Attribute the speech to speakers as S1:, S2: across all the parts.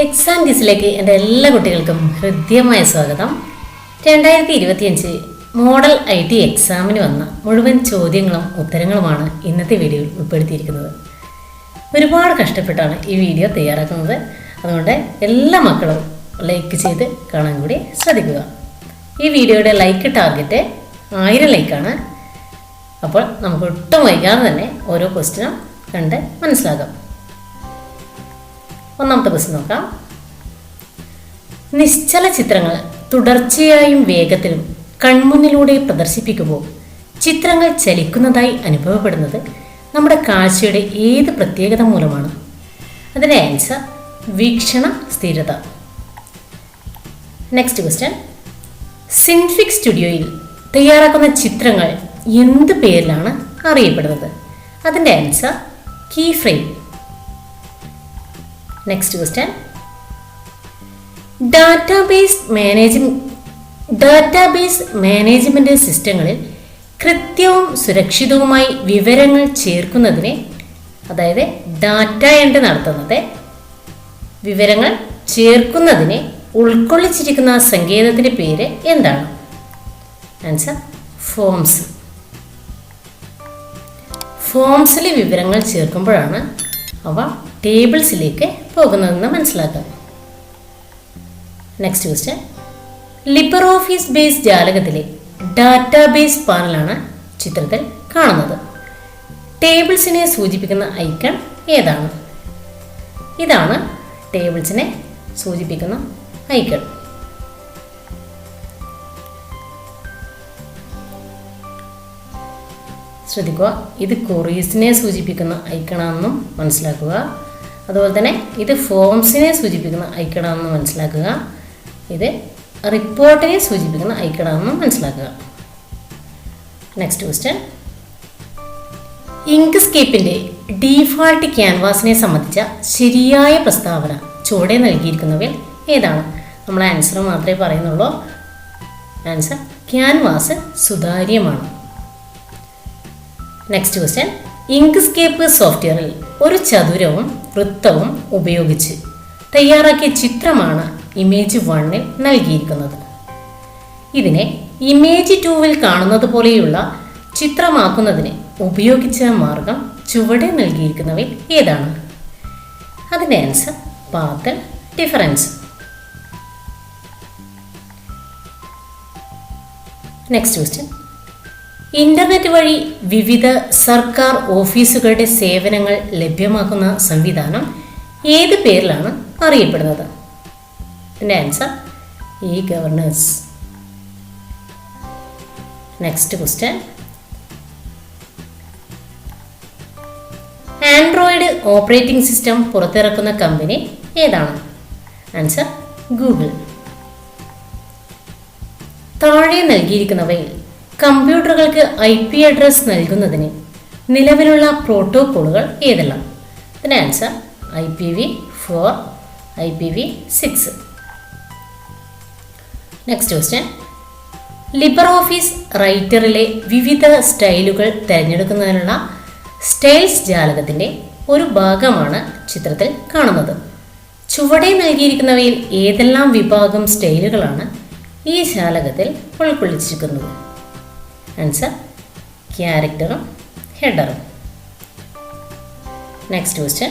S1: Tex and ഗിസിലേക്ക് എൻ്റെ എല്ലാ കുട്ടികൾക്കും ഹൃദ്യമായ സ്വാഗതം. 2025 മോഡൽ IT എക്സാമിന് വന്ന മുഴുവൻ ചോദ്യങ്ങളും ഉത്തരങ്ങളുമാണ് ഇന്നത്തെ വീഡിയോയിൽ ഉൾപ്പെടുത്തിയിരിക്കുന്നത്. ഒരുപാട് കഷ്ടപ്പെട്ടാണ് ഈ വീഡിയോ തയ്യാറാക്കുന്നത്. അതുകൊണ്ട് എല്ലാ മക്കളും ലൈക്ക് ചെയ്ത് കാണാൻ കൂടി ശ്രദ്ധിക്കുക. ഈ വീഡിയോയുടെ ലൈക്ക് ടാർഗറ്റ് 1000 ലൈക്കാണ്. അപ്പോൾ നമുക്ക് ഒട്ടും വൈകാതെ തന്നെ ഓരോ ക്വസ്റ്റ്യനും കണ്ട് മനസ്സിലാക്കാം. ഒന്നാമത്തെ ക്വസ്റ്റ്യൻ നോക്കാം. നിശ്ചല ചിത്രങ്ങൾ തുടർച്ചയായും വേഗത്തിലും കൺമുന്നിലൂടെ പ്രദർശിപ്പിക്കുമ്പോൾ ചിത്രങ്ങൾ ചലിക്കുന്നതായി അനുഭവപ്പെടുന്നത് നമ്മുടെ കാഴ്ചയുടെ ഏത് പ്രത്യേകത മൂലമാണ്? അതിൻ്റെ ആൻസർ വീക്ഷണ സ്ഥിരത. Next question. സിൻഫിക് സ്റ്റുഡിയോയിൽ തയ്യാറാക്കുന്ന ചിത്രങ്ങൾ എന്ത് പേരിലാണ് അറിയപ്പെടുന്നത്? അതിൻ്റെ answer key frame. Next question. Database management സിസ്റ്റങ്ങളിൽ കൃത്യവും സുരക്ഷിതവുമായി വിവരങ്ങൾ ചേർക്കുന്നതിനെ, അതായത് ഡാറ്റ എൻട്രി നടത്തുന്നത് വിവരങ്ങൾ ചേർക്കുന്നതിനെ ഉൾക്കൊള്ളിച്ചിരിക്കുന്ന സങ്കേതത്തിൻ്റെ പേര് എന്താണ്? Answer forms. ഫോംസിൽ വിവരങ്ങൾ ചേർക്കുമ്പോഴാണ് അവ ടേബിൾസിലേക്ക് പോകുന്നതെന്ന് മനസ്സിലാക്കാം. Next question. Libre Office Base ജാലകത്തിലെ ഡാറ്റാബേസ് പാനലാണ് ചിത്രത്തിൽ കാണുന്നത്. ടേബിൾസിനെ സൂചിപ്പിക്കുന്ന ഐക്കൺ ഏതാണ്? ഇതാണ് ടേബിൾസിനെ സൂചിപ്പിക്കുന്ന ഐക്കൺ. ശ്രദ്ധിക്കുക, ഇത് ക്വറീസിനെ സൂചിപ്പിക്കുന്ന ഐക്കണാണെന്നും മനസ്സിലാക്കുക. അതുപോലെ തന്നെ ഇത് ഫോംസിനെ സൂചിപ്പിക്കുന്ന ഐക്കണാണെന്ന് മനസ്സിലാക്കുക. ഇത് റിപ്പോർട്ടിനെ സൂചിപ്പിക്കുന്ന ഐക്കണാണെന്നും മനസ്സിലാക്കുക. Next question. ഇങ്ക്സ്കേപ്പിൻ്റെ ഡീഫാൾട്ട് ക്യാൻവാസിനെ സംബന്ധിച്ച ശരിയായ പ്രസ്താവന ചുവടെ നൽകിയിരിക്കുന്നവയിൽ ഏതാണ്? നമ്മൾ ആൻസർ മാത്രമേ പറയുന്നുള്ളൂ. ആൻസർ ക്യാൻവാസ് സുതാര്യമാണ്. Next question. ഇങ്ക്സ്കേപ്പ് സോഫ്റ്റ്വെയറിൽ ഒരു ചതുരവും വൃത്തവും ഉപയോഗിച്ച് തയ്യാറാക്കിയ ചിത്രമാണ് ഇമേജ് 1-ൽ നൽകിയിരിക്കുന്നത്. ഇതിനെ ഇമേജ് 2-ൽ കാണുന്നത് പോലെയുള്ള ചിത്രമാക്കുന്നതിന് ഉപയോഗിച്ച മാർഗം ചുവടെ നൽകിയിരിക്കുന്നവയിൽ ഏതാണ്? അതിൻ്റെ answer path difference. Next question. Internet വഴി വിവിധ സർക്കാർ ഓഫീസുകളുടെ സേവനങ്ങൾ ലഭ്യമാക്കുന്ന സംവിധാനം ഏത് പേരിലാണ് അറിയപ്പെടുന്നത്? ഇതിൻ്റെ answer governor's. Next question. Android operating system പുറത്തിറക്കുന്ന കമ്പനി ഏതാണ്? Answer Google. താഴെ നൽകിയിരിക്കുന്നവയിൽ കമ്പ്യൂട്ടറുകൾക്ക് IP അഡ്രസ് നൽകുന്നതിന് നിലവിലുള്ള പ്രോട്ടോക്കോളുകൾ ഏതെല്ലാം? ഇതിൻ്റെ answer IPv4, IPv6. Next question. Libre Office റൈറ്ററിലെ വിവിധ സ്റ്റൈലുകൾ തിരഞ്ഞെടുക്കുന്നതിനുള്ള സ്റ്റൈൽസ് ജാലകത്തിൻ്റെ ഒരു ഭാഗമാണ് ചിത്രത്തിൽ കാണുന്നത്. ചുവടെ നൽകിയിരിക്കുന്നവയിൽ ഏതെല്ലാം വിഭാഗം സ്റ്റൈലുകളാണ് ഈ ജാലകത്തിൽ ഉൾക്കൊള്ളിച്ചിരിക്കുന്നത്? ആൻസർ ക്യാരക്ടറും ഹെഡറും. Next question.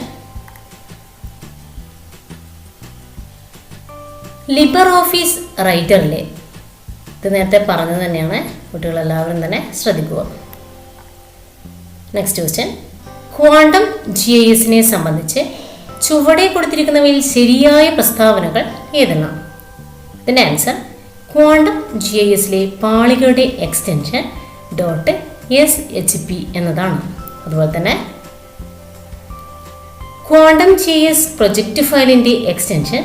S1: ലിബർ ഓഫീസ് റൈറ്ററിലെ, ഇത് നേരത്തെ പറഞ്ഞത് തന്നെയാണ്, കുട്ടികളെല്ലാവരും തന്നെ ശ്രദ്ധിക്കുക. Next question. ക്വാണ്ടം GISനെ സംബന്ധിച്ച് ചുവടെ കൊടുത്തിരിക്കുന്നവയിൽ ശരിയായ പ്രസ്താവനകൾ ഏതെല്ലാം? ഇതിൻ്റെ ആൻസർ ക്വാണ്ടം GISലെ പാളികളുടെ എക്സ്റ്റൻഷൻ .shp എന്നതാണ്. അതുപോലെ തന്നെ ക്വാണ്ടം GIS പ്രൊജക്റ്റ് ഫയലിൻ്റെ എക്സ്റ്റൻഷൻ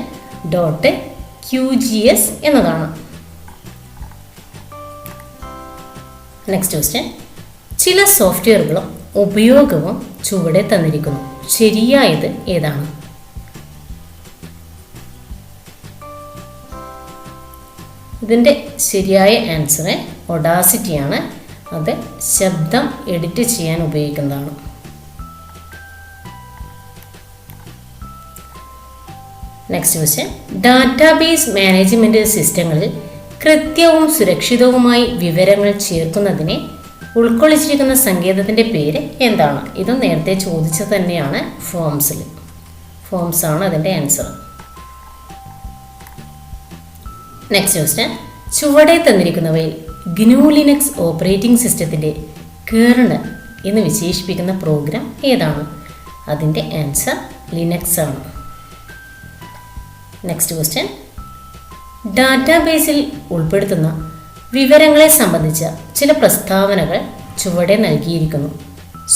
S1: .qgs എന്നതാണ്. Next question. ചില സോഫ്റ്റ്വെയറുകളും ഉപയോഗവും ചുവടെ തന്നിരിക്കുന്നു. ശരിയായത് ഏതാണ്? ഇതിൻ്റെ ശരിയായ ആൻസർ ഒഡാസിറ്റിയാണ്. അത് ശബ്ദം എഡിറ്റ് ചെയ്യാൻ ഉപയോഗിക്കുന്നതാണ്. നെക്സ്റ്റ് ക്വസ്റ്റ്യൻ, ഡാറ്റാബേസ് മാനേജ്മെൻറ്റ് സിസ്റ്റങ്ങളിൽ കൃത്യവും സുരക്ഷിതവുമായി വിവരങ്ങൾ ചേർക്കുന്നതിനെ ഉൾക്കൊള്ളിച്ചിരിക്കുന്ന സങ്കേതത്തിൻ്റെ പേര് എന്താണ്? ഇതും നേരത്തെ ചോദിച്ചത് തന്നെയാണ്. ഫോംസ് ആണ് അതിൻ്റെ ആൻസർ. നെക്സ്റ്റ് ക്വസ്റ്റ്യൻ, ചുവടെ തന്നിരിക്കുന്നവയിൽ GNU ലിനക്സ് ഓപ്പറേറ്റിംഗ് സിസ്റ്റത്തിൻ്റെ കേർണൽ എന്ന് വിശേഷിപ്പിക്കുന്ന പ്രോഗ്രാം ഏതാണ്? അതിൻ്റെ ആൻസർ ലിനക്സ് ആണ്. നെക്സ്റ്റ് ക്വസ്റ്റ്യൻ, ഡാറ്റാബേസിൽ ഉൾപ്പെടുത്തുന്ന വിവരങ്ങളെ സംബന്ധിച്ച ചില പ്രസ്താവനകൾ ചുവടെ നൽകിയിരിക്കുന്നു.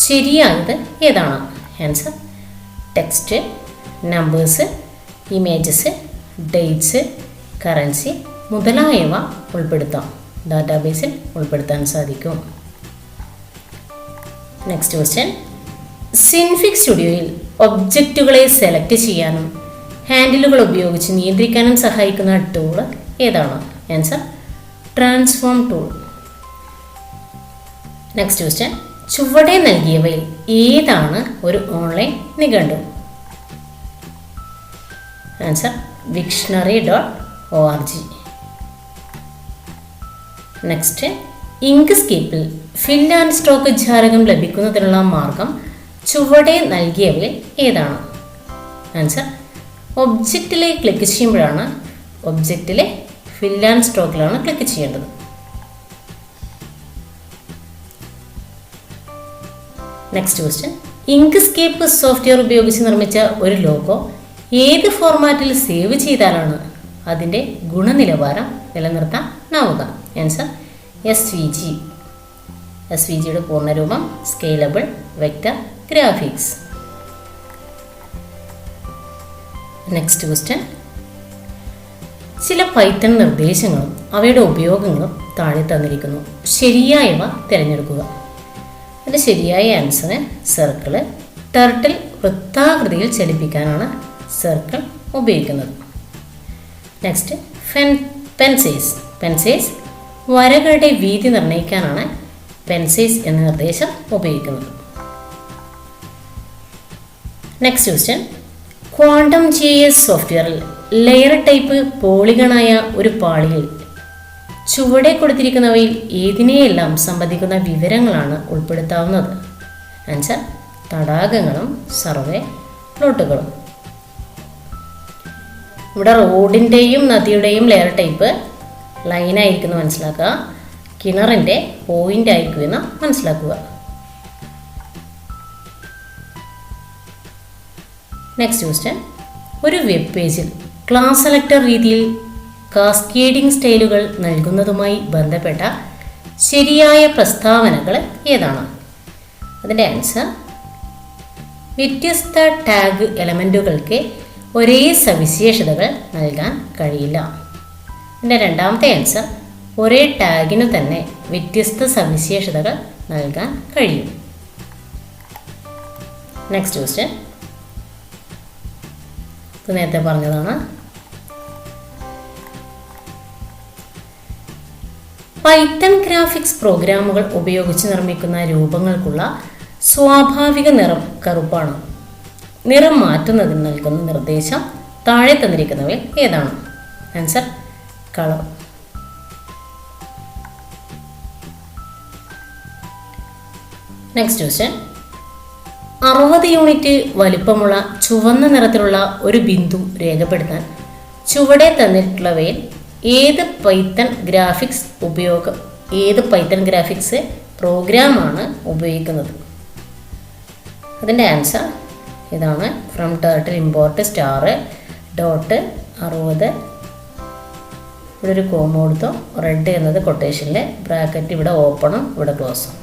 S1: ശരിയായത് ഏതാണ്? Answer text, numbers, images, dates, currency മുതലായവ ഡാറ്റാബേസിൽ ഉൾപ്പെടുത്താൻ സാധിക്കും. നെക്സ്റ്റ് ക്വസ്റ്റ്യൻ, സിൻഫിക് സ്റ്റുഡിയോയിൽ ഒബ്ജക്റ്റുകളെ സെലക്ട് ചെയ്യാനും ഹാൻഡിലുകൾ ഉപയോഗിച്ച് നിയന്ത്രിക്കാനും സഹായിക്കുന്ന ടൂൾ ഏതാണ്? Answer transform tool. Next question, ചുവടെ നൽകിയവയിൽ ഏതാണ് ഒരു ഓൺലൈൻ നിഘണ്ടു? Answer Wiktionary.org. നെക്സ്റ്റ്, ഇങ്ക്സ്കേപ്പിൽ ഫിൽ ആൻഡ് സ്ട്രോക്ക് ജാലകം ലഭിക്കുന്നതിനുള്ള മാർഗം ചുവടെ നൽകിയവയിൽ ഏതാണ്? ആൻസർ ഒബ്ജക്റ്റിലെ ക്ലിക്ക് ചെയ്യുമ്പോഴാണ് ഒബ്ജക്റ്റിലെ ഫിൽ ആൻഡ് സ്ട്രോക്കിലാണ് ക്ലിക്ക് ചെയ്യേണ്ടത്. നെക്സ്റ്റ് ക്വസ്റ്റ്യൻ, ഇങ്ക്സ്കേപ്പ് സോഫ്റ്റ്വെയർ ഉപയോഗിച്ച് നിർമ്മിച്ച ഒരു ലോഗോ ഏത് ഫോർമാറ്റിൽ സേവ് ചെയ്താലാണ് അതിൻ്റെ ഗുണനിലവാരം നിലനിർത്താനാവുക? Answer SVG. SVGയുടെ പൂർണ്ണരൂപം scalable vector graphics. Next question, ചില പൈത്തൺ നിർദ്ദേശങ്ങളും അവയുടെ ഉപയോഗങ്ങളും താഴെ തന്നിരിക്കുന്നു. ശരിയായവ തിരഞ്ഞെടുക്കുക. അതിൻ്റെ ശരിയായ ആൻസർ സർക്കിള്. ടർട്ടിൽ വൃത്താകൃതിയിൽ ചലിപ്പിക്കാനാണ് സർക്കിൾ ഉപയോഗിക്കുന്നത്. നെക്സ്റ്റ്, പെൻസേസ് വരകളുടെ വീതി നിർണ്ണയിക്കാനാണ് പെൻസേസ് എന്ന നിർദ്ദേശം ഉപയോഗിക്കുന്നത്. നെക്സ്റ്റ് ക്വസ്റ്റ്യൻ, ക്വാണ്ടം GIS സോഫ്റ്റ്വെയറിൽ ലെയർ ടൈപ്പ് പോളിഗണായ ഒരു പാളിയിൽ ചുവടെ കൊടുത്തിരിക്കുന്നവയിൽ ഏതിനെയെല്ലാം സംബന്ധിക്കുന്ന വിവരങ്ങളാണ് ഉൾപ്പെടുത്താവുന്നത്? ആൻസർ തടാകങ്ങളും സർവേ പ്ലോട്ടുകളും. ഇവിടെ റോഡിൻ്റെയും നദിയുടെയും ലെയർ ടൈപ്പ് ലൈനായിരിക്കുന്നു മനസ്സിലാക്കുക, കിണറിൻ്റെ പോയിൻ്റ് ആയിരിക്കുമെന്ന് മനസ്സിലാക്കുക. നെക്സ്റ്റ് ക്വസ്റ്റ്യൻ, ഒരു വെബ് പേജിൽ ക്ലാസ് സെലക്ടർ രീതിയിൽ കാസ്കേഡിംഗ് സ്റ്റൈലുകൾ നൽകുന്നതുമായി ബന്ധപ്പെട്ട ശരിയായ പ്രസ്താവനകൾ ഏതാണ്? അതിൻ്റെ ആൻസർ വ്യത്യസ്ത ടാഗ് എലമെൻറ്റുകൾക്ക് ഒരേ സവിശേഷതകൾ നൽകാൻ കഴിയില്ല. ഇതിൻ്റെ രണ്ടാമത്തെ ആൻസർ ഒരേ ടാഗിനു തന്നെ വ്യത്യസ്ത സവിശേഷതകൾ നൽകാൻ കഴിയും. നെക്സ്റ്റ് ക്വസ്റ്റ്യൻ, ഇത് നേരത്തെ പറഞ്ഞതാണ്. പൈത്തൺ ഗ്രാഫിക്സ് പ്രോഗ്രാമുകൾ ഉപയോഗിച്ച് നിർമ്മിക്കുന്ന രൂപങ്ങൾക്കുള്ള സ്വാഭാവിക നിറം കറുപ്പാണ്. നിറം മാറ്റുന്നതിന് നൽകുന്ന നിർദ്ദേശം താഴെ തന്നിരിക്കുന്നവയിൽ ഏതാണ്? Answer colour. Next question, 60 unit വലിപ്പമുള്ള ചുവന്ന നിറത്തിലുള്ള ഒരു ബിന്ദു രേഖപ്പെടുത്താൻ ചുവടെ തന്നിട്ടുള്ളവയിൽ ഏത് പൈത്തൺ ഗ്രാഫിക്സ് പ്രോഗ്രാമാണ് ഉപയോഗിക്കുന്നത്? അതിൻ്റെ ആൻസർ ഇതാണ്. From turtle import star dot 60, ഇവിടെ ഒരു കോമ കൊടുത്തോ, റെഡ് എന്നത് കൊട്ടേഷനിലെ ബ്രാക്കറ്റ് ഇവിടെ ഓപ്പണും ഇവിടെ ക്ലോസും.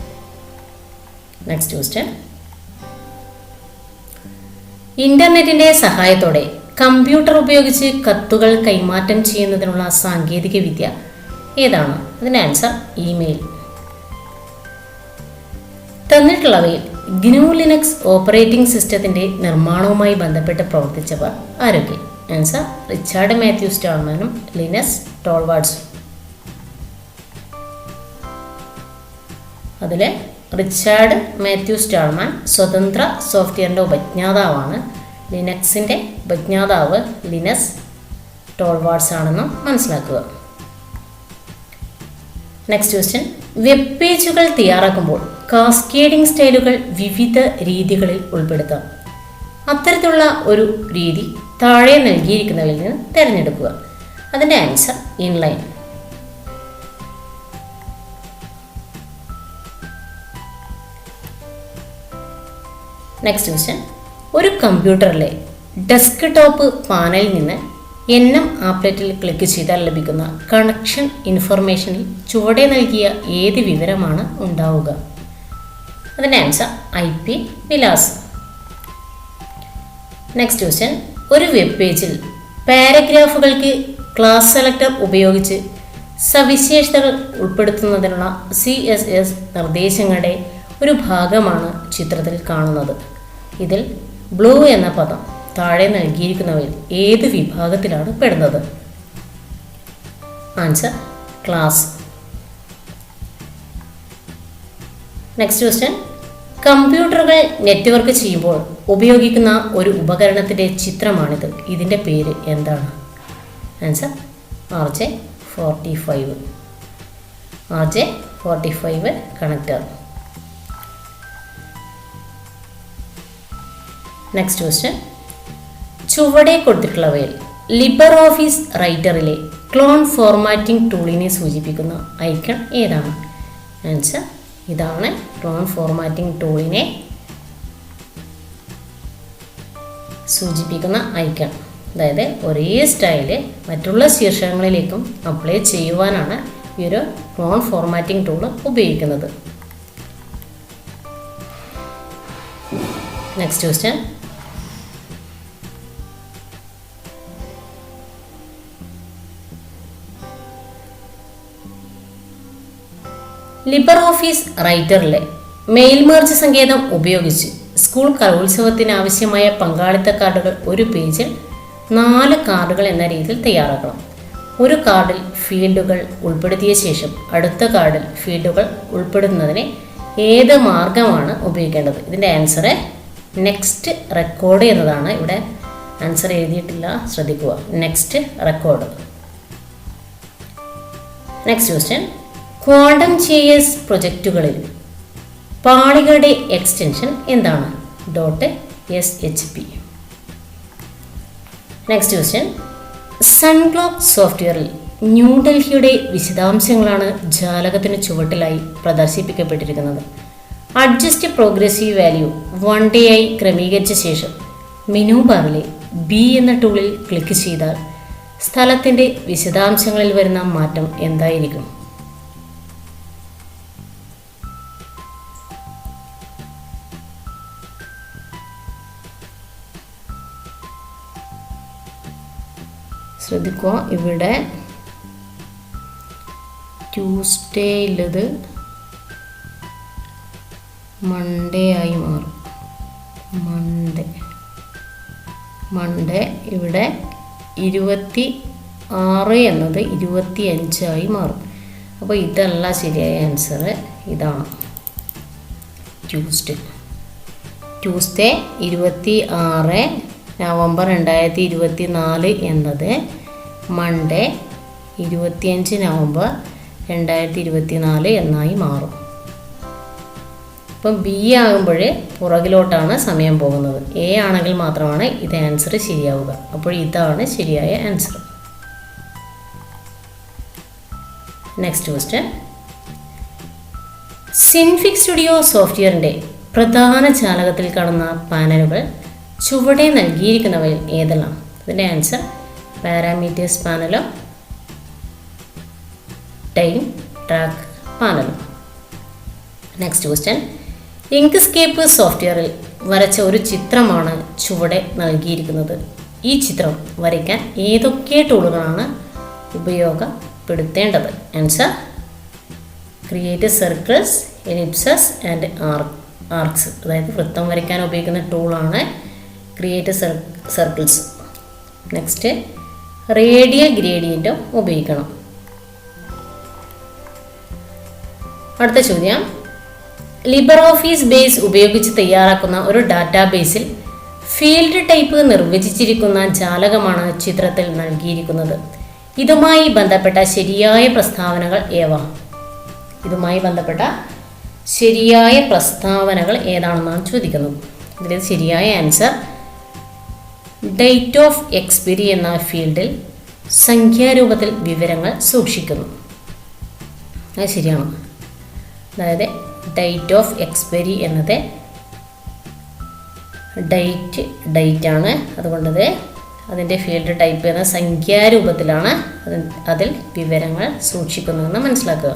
S1: നെക്സ്റ്റ് ക്വസ്റ്റ്യൻ, ഇൻ്റർനെറ്റിൻ്റെ സഹായത്തോടെ കമ്പ്യൂട്ടർ ഉപയോഗിച്ച് കത്തുകൾ കൈമാറ്റം ചെയ്യുന്നതിനുള്ള സാങ്കേതിക വിദ്യ ഏതാണ്? അതിൻ്റെ ആൻസർ ഇമെയിൽ. തന്നിട്ടുള്ളവയിൽ GNU ലിനക്സ് ഓപ്പറേറ്റിംഗ് സിസ്റ്റത്തിൻ്റെ നിർമ്മാണവുമായി ബന്ധപ്പെട്ട് പ്രവർത്തിച്ചവർ ആരൊക്കെ? ആൻസർ റിച്ചാർഡ് മാത്യു സ്റ്റാൾമാനും ലിനസ് ടോൾവാർഡ്സും. അതിൽ റിച്ചാർഡ് മാത്യു സ്റ്റാൾമാൻ സ്വതന്ത്ര സോഫ്റ്റ്വെയറിൻ്റെ ഉപജ്ഞാതാവാണ്. ലിനക്സിൻ്റെ ഉപജ്ഞാതാവ് ലിനസ് ടോൾവാർഡ്സ് ആണെന്നും മനസ്സിലാക്കുക. നെക്സ്റ്റ് ക്വസ്റ്റ്യൻ, വെബ് പേജുകൾ തയ്യാറാക്കുമ്പോൾ കാസ്കേഡിംഗ് സ്റ്റൈലുകൾ വിവിധ രീതികളിൽ ഉൾപ്പെടുത്താം. അത്തരത്തിലുള്ള ഒരു രീതി താഴെ നൽകിയിരിക്കുന്നവയിൽ നിന്ന് തിരഞ്ഞെടുക്കുക. അതിൻ്റെ ആൻസർ ഇൻലൈൻ. നെക്സ്റ്റ് ക്വസ്റ്റ്യൻ, ഒരു കമ്പ്യൂട്ടറിലെ ഡെസ്ക് ടോപ്പ് പാനലിൽ നിന്ന് NM ആപ്ലെറ്റിൽ ക്ലിക്ക് ചെയ്താൽ ലഭിക്കുന്ന കണക്ഷൻ ഇൻഫർമേഷനിൽ ചുവടെ നൽകിയ ഏത് വിവരമാണ് ഉണ്ടാവുക? അതിൻ്റെ ആൻസർ IP വിലാസം. നെക്സ്റ്റ് ക്വസ്റ്റ്യൻ, ഒരു വെബ് പേജിൽ പാരഗ്രാഫുകൾക്ക് ക്ലാസ് സെലക്ടർ ഉപയോഗിച്ച് സവിശേഷതകൾ ഉൾപ്പെടുത്തുന്നതിനുള്ള CSS നിർദ്ദേശങ്ങളുടെ ഒരു ഭാഗമാണ് ചിത്രത്തിൽ കാണുന്നത്. ഇതിൽ ബ്ലൂ എന്ന പദം താഴെ നൽകിയിരിക്കുന്നവയിൽ ഏത് വിഭാഗത്തിലാണ് പെടുന്നത്? Answer class. നെക്സ്റ്റ് ക്വസ്റ്റ്യൻ, കമ്പ്യൂട്ടറുകൾ നെറ്റ്വർക്ക് ചെയ്യുമ്പോൾ ഉപയോഗിക്കുന്ന ഒരു ഉപകരണത്തിൻ്റെ ചിത്രമാണിത്. ഇതിൻ്റെ പേര് എന്താണ്? Answer RJ45. RJ45 connector. Next question, ചുവടെ കൊടുത്തിട്ടുള്ളവയിൽ ലിബർ ഓഫീസ് റൈറ്ററിലെ ക്ലോൺ ഫോർമാറ്റിംഗ് ടൂളിനെ സൂചിപ്പിക്കുന്ന ഐക്കൺ ഏതാണ്? ആൻസർ ഇതാണ് ക്ലോൺ ഫോർമാറ്റിംഗ് ടൂളിനെ സൂചിപ്പിക്കുന്ന ഐക്കൺ. അതായത് ഒരേ സ്റ്റൈല് മറ്റുള്ള ശീർഷകങ്ങളിലേക്കും അപ്ലൈ ചെയ്യുവാനാണ് ഈ ഒരു ക്ലോൺ ഫോർമാറ്റിംഗ് ടൂൾ ഉപയോഗിക്കുന്നത്. നെക്സ്റ്റ് ക്വസ്റ്റ്യൻ, ലിബർ ഓഫീസ് റൈറ്ററിലെ മെയിൽ മെർജ് സങ്കേതം ഉപയോഗിച്ച് സ്കൂൾ കലോത്സവത്തിന് ആവശ്യമായ പങ്കാളിത്ത കാർഡുകൾ ഒരു പേജിൽ 4 കാർഡുകൾ എന്ന രീതിയിൽ തയ്യാറാക്കണം. ഒരു കാർഡിൽ ഫീൽഡുകൾ ഉൾപ്പെടുത്തിയ ശേഷം അടുത്ത കാർഡിൽ ഫീൽഡുകൾ ഉൾപ്പെടുത്തുന്നതിന് ഏത് മാർഗമാണ് ഉപയോഗിക്കേണ്ടത്? ഇതിൻ്റെ ആൻസർ നെക്സ്റ്റ് റെക്കോർഡ് എന്നതാണ്. ഇവിടെ ആൻസർ എഴുതിയിട്ടില്ല, ശ്രദ്ധിക്കുക. Next record. Next question, Quantum CS പ്രൊജക്റ്റുകളിൽ പാളികളുടെ എക്സ്റ്റൻഷൻ എന്താണ്? .shp. നെക്സ്റ്റ് ക്വസ്റ്റ്യൻ, സൺഗ്ലോബ് സോഫ്റ്റ്വെയറിൽ ന്യൂഡൽഹിയുടെ വിശദാംശങ്ങളാണ് ജാലകത്തിന് ചുവട്ടിലായി പ്രദർശിപ്പിക്കപ്പെട്ടിരിക്കുന്നത്. അഡ്ജസ്റ്റ് പ്രോഗ്രസീവ് വാല്യൂ 1 day ആയി ക്രമീകരിച്ച ശേഷം മെനു ബാറിലെ B എന്ന ടൂളിൽ ക്ലിക്ക് ചെയ്താൽ സ്ഥലത്തിൻ്റെ വിശദാംശങ്ങളിൽ വരുന്ന മാറ്റം എന്തായിരിക്കും? ശ്രദ്ധിക്കുക, ഇവിടെ ട്യൂസ്ഡേ ഉള്ളത് മൺഡേ ആയി മാറും. മൺഡേ ഇവിടെ 26 എന്നത് 25 മാറും. അപ്പോൾ ഇതല്ല ശരിയായ ആൻസർ, ഇതാണ് ട്യൂസ്ഡേ 26 നവംബർ 2024 എന്നത് മൺഡേ 25 നവംബർ 2024 എന്നായി മാറും. അപ്പം B ആകുമ്പോൾ പുറകിലോട്ടാണ് സമയം പോകുന്നത്. A ആണെങ്കിൽ മാത്രമാണ് ഇത് ആൻസർ ശരിയാവുക. അപ്പോൾ ഇതാണ് ശരിയായ answer. Next question, Synfig studio സോഫ്റ്റ്വെയറിൻ്റെ പ്രധാന ജാലകത്തിൽ കാണുന്ന പാനലുകൾ ചുവടെ നൽകിയിരിക്കുന്നവയിൽ ഏതെല്ലാം? ഇതിൻ്റെ ആൻസർ പാരാമീറ്റേഴ്സ് പാനലും ടൈം ട്രാക്ക് പാനലും. നെക്സ്റ്റ് ക്വസ്റ്റ്യൻ, ഇങ്ക്സ്കേപ്പ് സോഫ്റ്റ്വെയറിൽ വരച്ച ഒരു ചിത്രമാണ് ചുവടെ നൽകിയിരിക്കുന്നത്. ഈ ചിത്രം വരയ്ക്കാൻ ഏതൊക്കെ ടൂളുകളാണ് ഉപയോഗപ്പെടുത്തേണ്ടത്? Answer create circles, ellipses and arcs. അതായത് വൃത്തം വരയ്ക്കാൻ ഉപയോഗിക്കുന്ന ടൂളാണ് ക്രിയേറ്റ് സർക്കിൾസ്. നെക്സ്റ്റ് റേഡിയൽ ഗ്രേഡിയൻറ്റും ഉപയോഗിക്കണം. അടുത്ത ചോദ്യം, ലിബർ ഓഫീസ് ബേസ് ഉപയോഗിച്ച് തയ്യാറാക്കുന്ന ഒരു ഡാറ്റാബേസിൽ ഫീൽഡ് ടൈപ്പ് നിർവചിച്ചിരിക്കുന്ന ജാലകമാണ് ചിത്രത്തിൽ നൽകിയിരിക്കുന്നത്. ഇതുമായി ബന്ധപ്പെട്ട ശരിയായ പ്രസ്താവനകൾ ഏവ? ഇതുമായി ബന്ധപ്പെട്ട ശരിയായ പ്രസ്താവനകൾ ഏതാണെന്നാണ് ചോദിക്കുന്നത്. ഇതിൽ ശരിയായ ആൻസർ ഡേറ്റ് ഓഫ് എക്സ്പയറി എന്ന ഫീൽഡിൽ സംഖ്യാരൂപത്തിൽ വിവരങ്ങൾ സൂക്ഷിക്കുന്നു. അത് ശരിയാണ്. അതായത് ഡേറ്റ് ഓഫ് എക്സ്പയറി എന്നത് ഡേറ്റ് ആണ്. അതുകൊണ്ടത് അതിൻ്റെ ഫീൽഡ് ടൈപ്പ് എന്ന സംഖ്യാരൂപത്തിലാണ് അതിൽ വിവരങ്ങൾ സൂക്ഷിക്കുന്നതെന്ന് മനസ്സിലാക്കുക.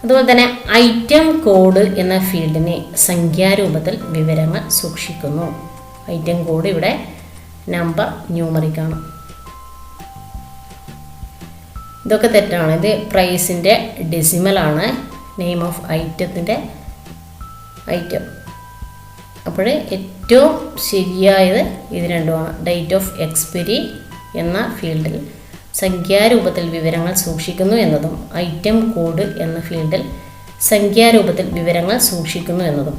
S1: അതുപോലെ തന്നെ ഐറ്റം കോഡ് എന്ന ഫീൽഡിനെ സംഖ്യാരൂപത്തിൽ വിവരങ്ങൾ സൂക്ഷിക്കുന്നു. ഐറ്റം കോഡ് ഇവിടെ നമ്പർ ന്യൂമറിക്കാണ്. ഇതൊക്കെ തെറ്റാണ്. ഇത് പ്രൈസിൻ്റെ ഡെസിമലാണ്. നെയിം ഓഫ് ഐറ്റത്തിൻ്റെ ഐറ്റം. അപ്പോൾ ഏറ്റവും ശരിയായത് ഇത് രണ്ടുമാണ്. ഡേറ്റ് ഓഫ് എക്സ്പയറി എന്ന ഫീൽഡിൽ സംഖ്യാരൂപത്തിൽ വിവരങ്ങൾ സൂക്ഷിക്കുന്നു എന്നതും ഐറ്റം കോഡ് എന്ന ഫീൽഡിൽ സംഖ്യാരൂപത്തിൽ വിവരങ്ങൾ സൂക്ഷിക്കുന്നു എന്നതും.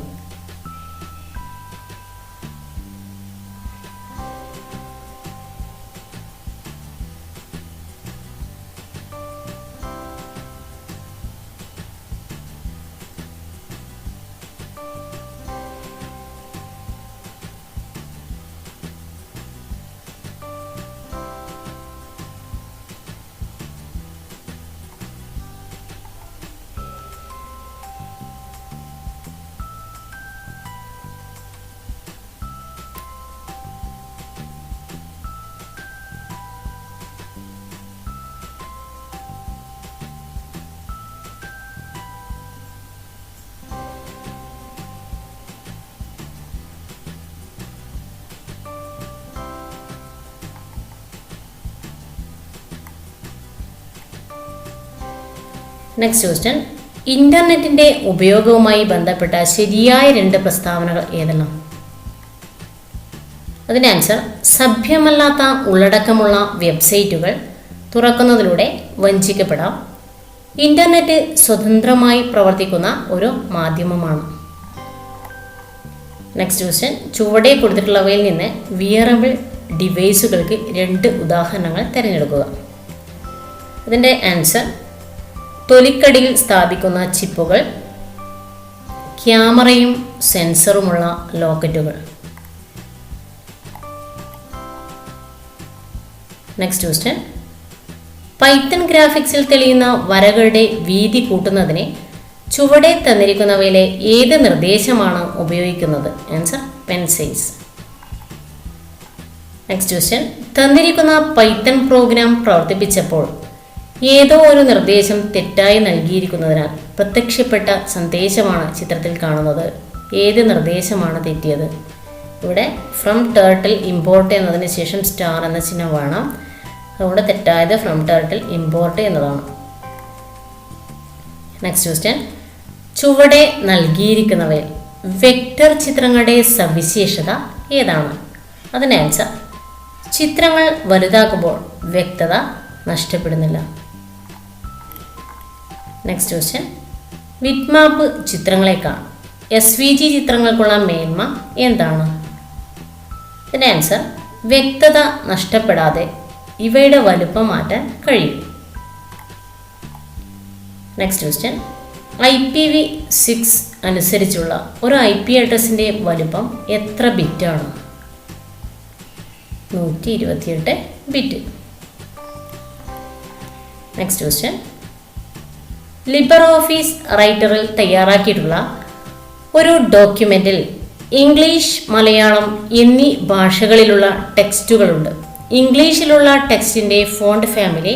S1: നെക്സ്റ്റ് ക്വസ്റ്റ്യൻ, ഇന്റർനെറ്റിന്റെ ഉപയോഗവുമായി ബന്ധപ്പെട്ട ശരിയായ 2 പ്രസ്താവനകൾ ഏതെല്ലാം? അതിൻ്റെ ആൻസർ സഭ്യമല്ലാത്ത ഉള്ളടക്കമുള്ള വെബ്സൈറ്റുകൾ തുറക്കുന്നതിലൂടെ വഞ്ചിക്കപ്പെടാം. ഇന്റർനെറ്റ് സ്വതന്ത്രമായി പ്രവർത്തിക്കുന്ന ഒരു മാധ്യമമാണ്. നെക്സ്റ്റ് ക്വസ്റ്റ്യൻ, ചുവടെ കൊടുത്തിട്ടുള്ളവയിൽ നിന്ന് വിയറബിൾ ഡിവൈസുകൾക്ക് 2 ഉദാഹരണങ്ങൾ തിരഞ്ഞെടുക്കുക. അതിൻ്റെ ആൻസർ തൊലിക്കടിയിൽ സ്ഥാപിക്കുന്ന ചിപ്പുകൾ, ക്യാമറയും സെൻസറുമുള്ള ലോക്കറ്റുകൾ. നെക്സ്റ്റ് ക്വസ്റ്റ്യൻ, പൈത്തൺ ഗ്രാഫിക്സിൽ തെളിയുന്ന വരകളുടെ വീതി കൂട്ടുന്നതിന് ചുവടെ തന്നിരിക്കുന്നവയിലെ ഏത് നിർദ്ദേശമാണ് ഉപയോഗിക്കുന്നത്? Answer pen size. Next question, തന്നിരിക്കുന്ന പൈത്തൺ പ്രോഗ്രാം പ്രവർത്തിപ്പിച്ചപ്പോൾ ഏതോ ഒരു നിർദ്ദേശം തെറ്റായി നൽകിയിരിക്കുന്നതിനാൽ പ്രത്യക്ഷപ്പെട്ട സന്ദേശമാണ് ചിത്രത്തിൽ കാണുന്നത്. ഏത് നിർദ്ദേശമാണ് തെറ്റിയത്? ഇവിടെ ഫ്രം ടേർട്ടിൽ ഇമ്പോർട്ട് എന്നതിന് ശേഷം സ്റ്റാർ എന്ന ചിഹ്നം വേണം. അതുകൊണ്ട് തെറ്റായത് ഫ്രം ടേർട്ടിൽ ഇമ്പോർട്ട് എന്നതാണ്. നെക്സ്റ്റ് ക്വസ്റ്റ്യൻ, ചുവടെ നൽകിയിരിക്കുന്നവയിൽ വെക്റ്റർ ചിത്രങ്ങളുടെ സവിശേഷത ഏതാണ്? അതിൻ്റെ ആൻസർ ചിത്രങ്ങൾ വലുതാക്കുമ്പോൾ വ്യക്തത നഷ്ടപ്പെടുന്നില്ല. നെക്സ്റ്റ് ക്വസ്റ്റ്യൻ, വിറ്റ്മാപ്പ് ചിത്രങ്ങളെക്കാൾ SVG ചിത്രങ്ങൾക്കുള്ള മേന്മ എന്താണ്? ഇതിൻ്റെ ആൻസർ വ്യക്തത നഷ്ടപ്പെടാതെ ഇവയുടെ വലുപ്പം മാറ്റാൻ കഴിയും. നെക്സ്റ്റ് ക്വസ്റ്റ്യൻ, IPv6 അനുസരിച്ചുള്ള ഒരു IP അഡ്രസ്സിൻ്റെ വലുപ്പം എത്ര ബിറ്റാണ്? 128 bit. Next question, Libre Office റൈറ്ററിൽ തയ്യാറാക്കിയിട്ടുള്ള ഒരു ഡോക്യുമെൻറ്റിൽ ഇംഗ്ലീഷ്, മലയാളം എന്നീ ഭാഷകളിലുള്ള ടെക്സ്റ്റുകളുണ്ട്. ഇംഗ്ലീഷിലുള്ള ടെക്സ്റ്റിൻ്റെ ഫോണ്ട് ഫാമിലി,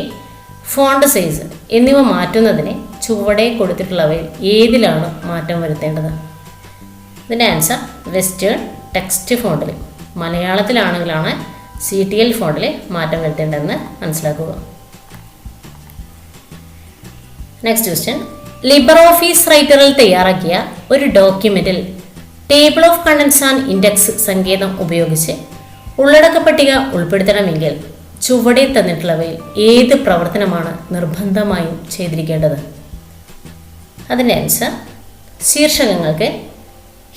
S1: ഫോണ്ട് സൈസ് എന്നിവ മാറ്റുന്നതിന് ചുവടെ കൊടുത്തിട്ടുള്ളവയിൽ ഏതിലാണ് മാറ്റം വരുത്തേണ്ടത്? ഇതിൻ്റെ ആൻസർ വെസ്റ്റേൺ ടെക്സ്റ്റ് ഫോണ്ടിൽ. മലയാളത്തിലാണെങ്കിലാണ് CTL ഫോണ്ടിൽ മാറ്റം വരുത്തേണ്ടതെന്ന് മനസ്സിലാക്കുക. നെക്സ്റ്റ് ക്വസ്റ്റ്യൻ, ലിബർ ഓഫീസ് റൈറ്ററിൽ തയ്യാറാക്കിയ ഒരു ഡോക്യുമെൻറ്റിൽ table of contents and index സങ്കേതം ഉപയോഗിച്ച് ഉള്ളടക്ക പട്ടിക ഉൾപ്പെടുത്തണമെങ്കിൽ ചുവടെ തന്നിട്ടുള്ളവയിൽ ഏത് പ്രവർത്തനമാണ് നിർബന്ധമായും ചെയ്തിരിക്കേണ്ടത്? അതിൻ്റെ ആൻസർ ശീർഷകങ്ങൾക്ക്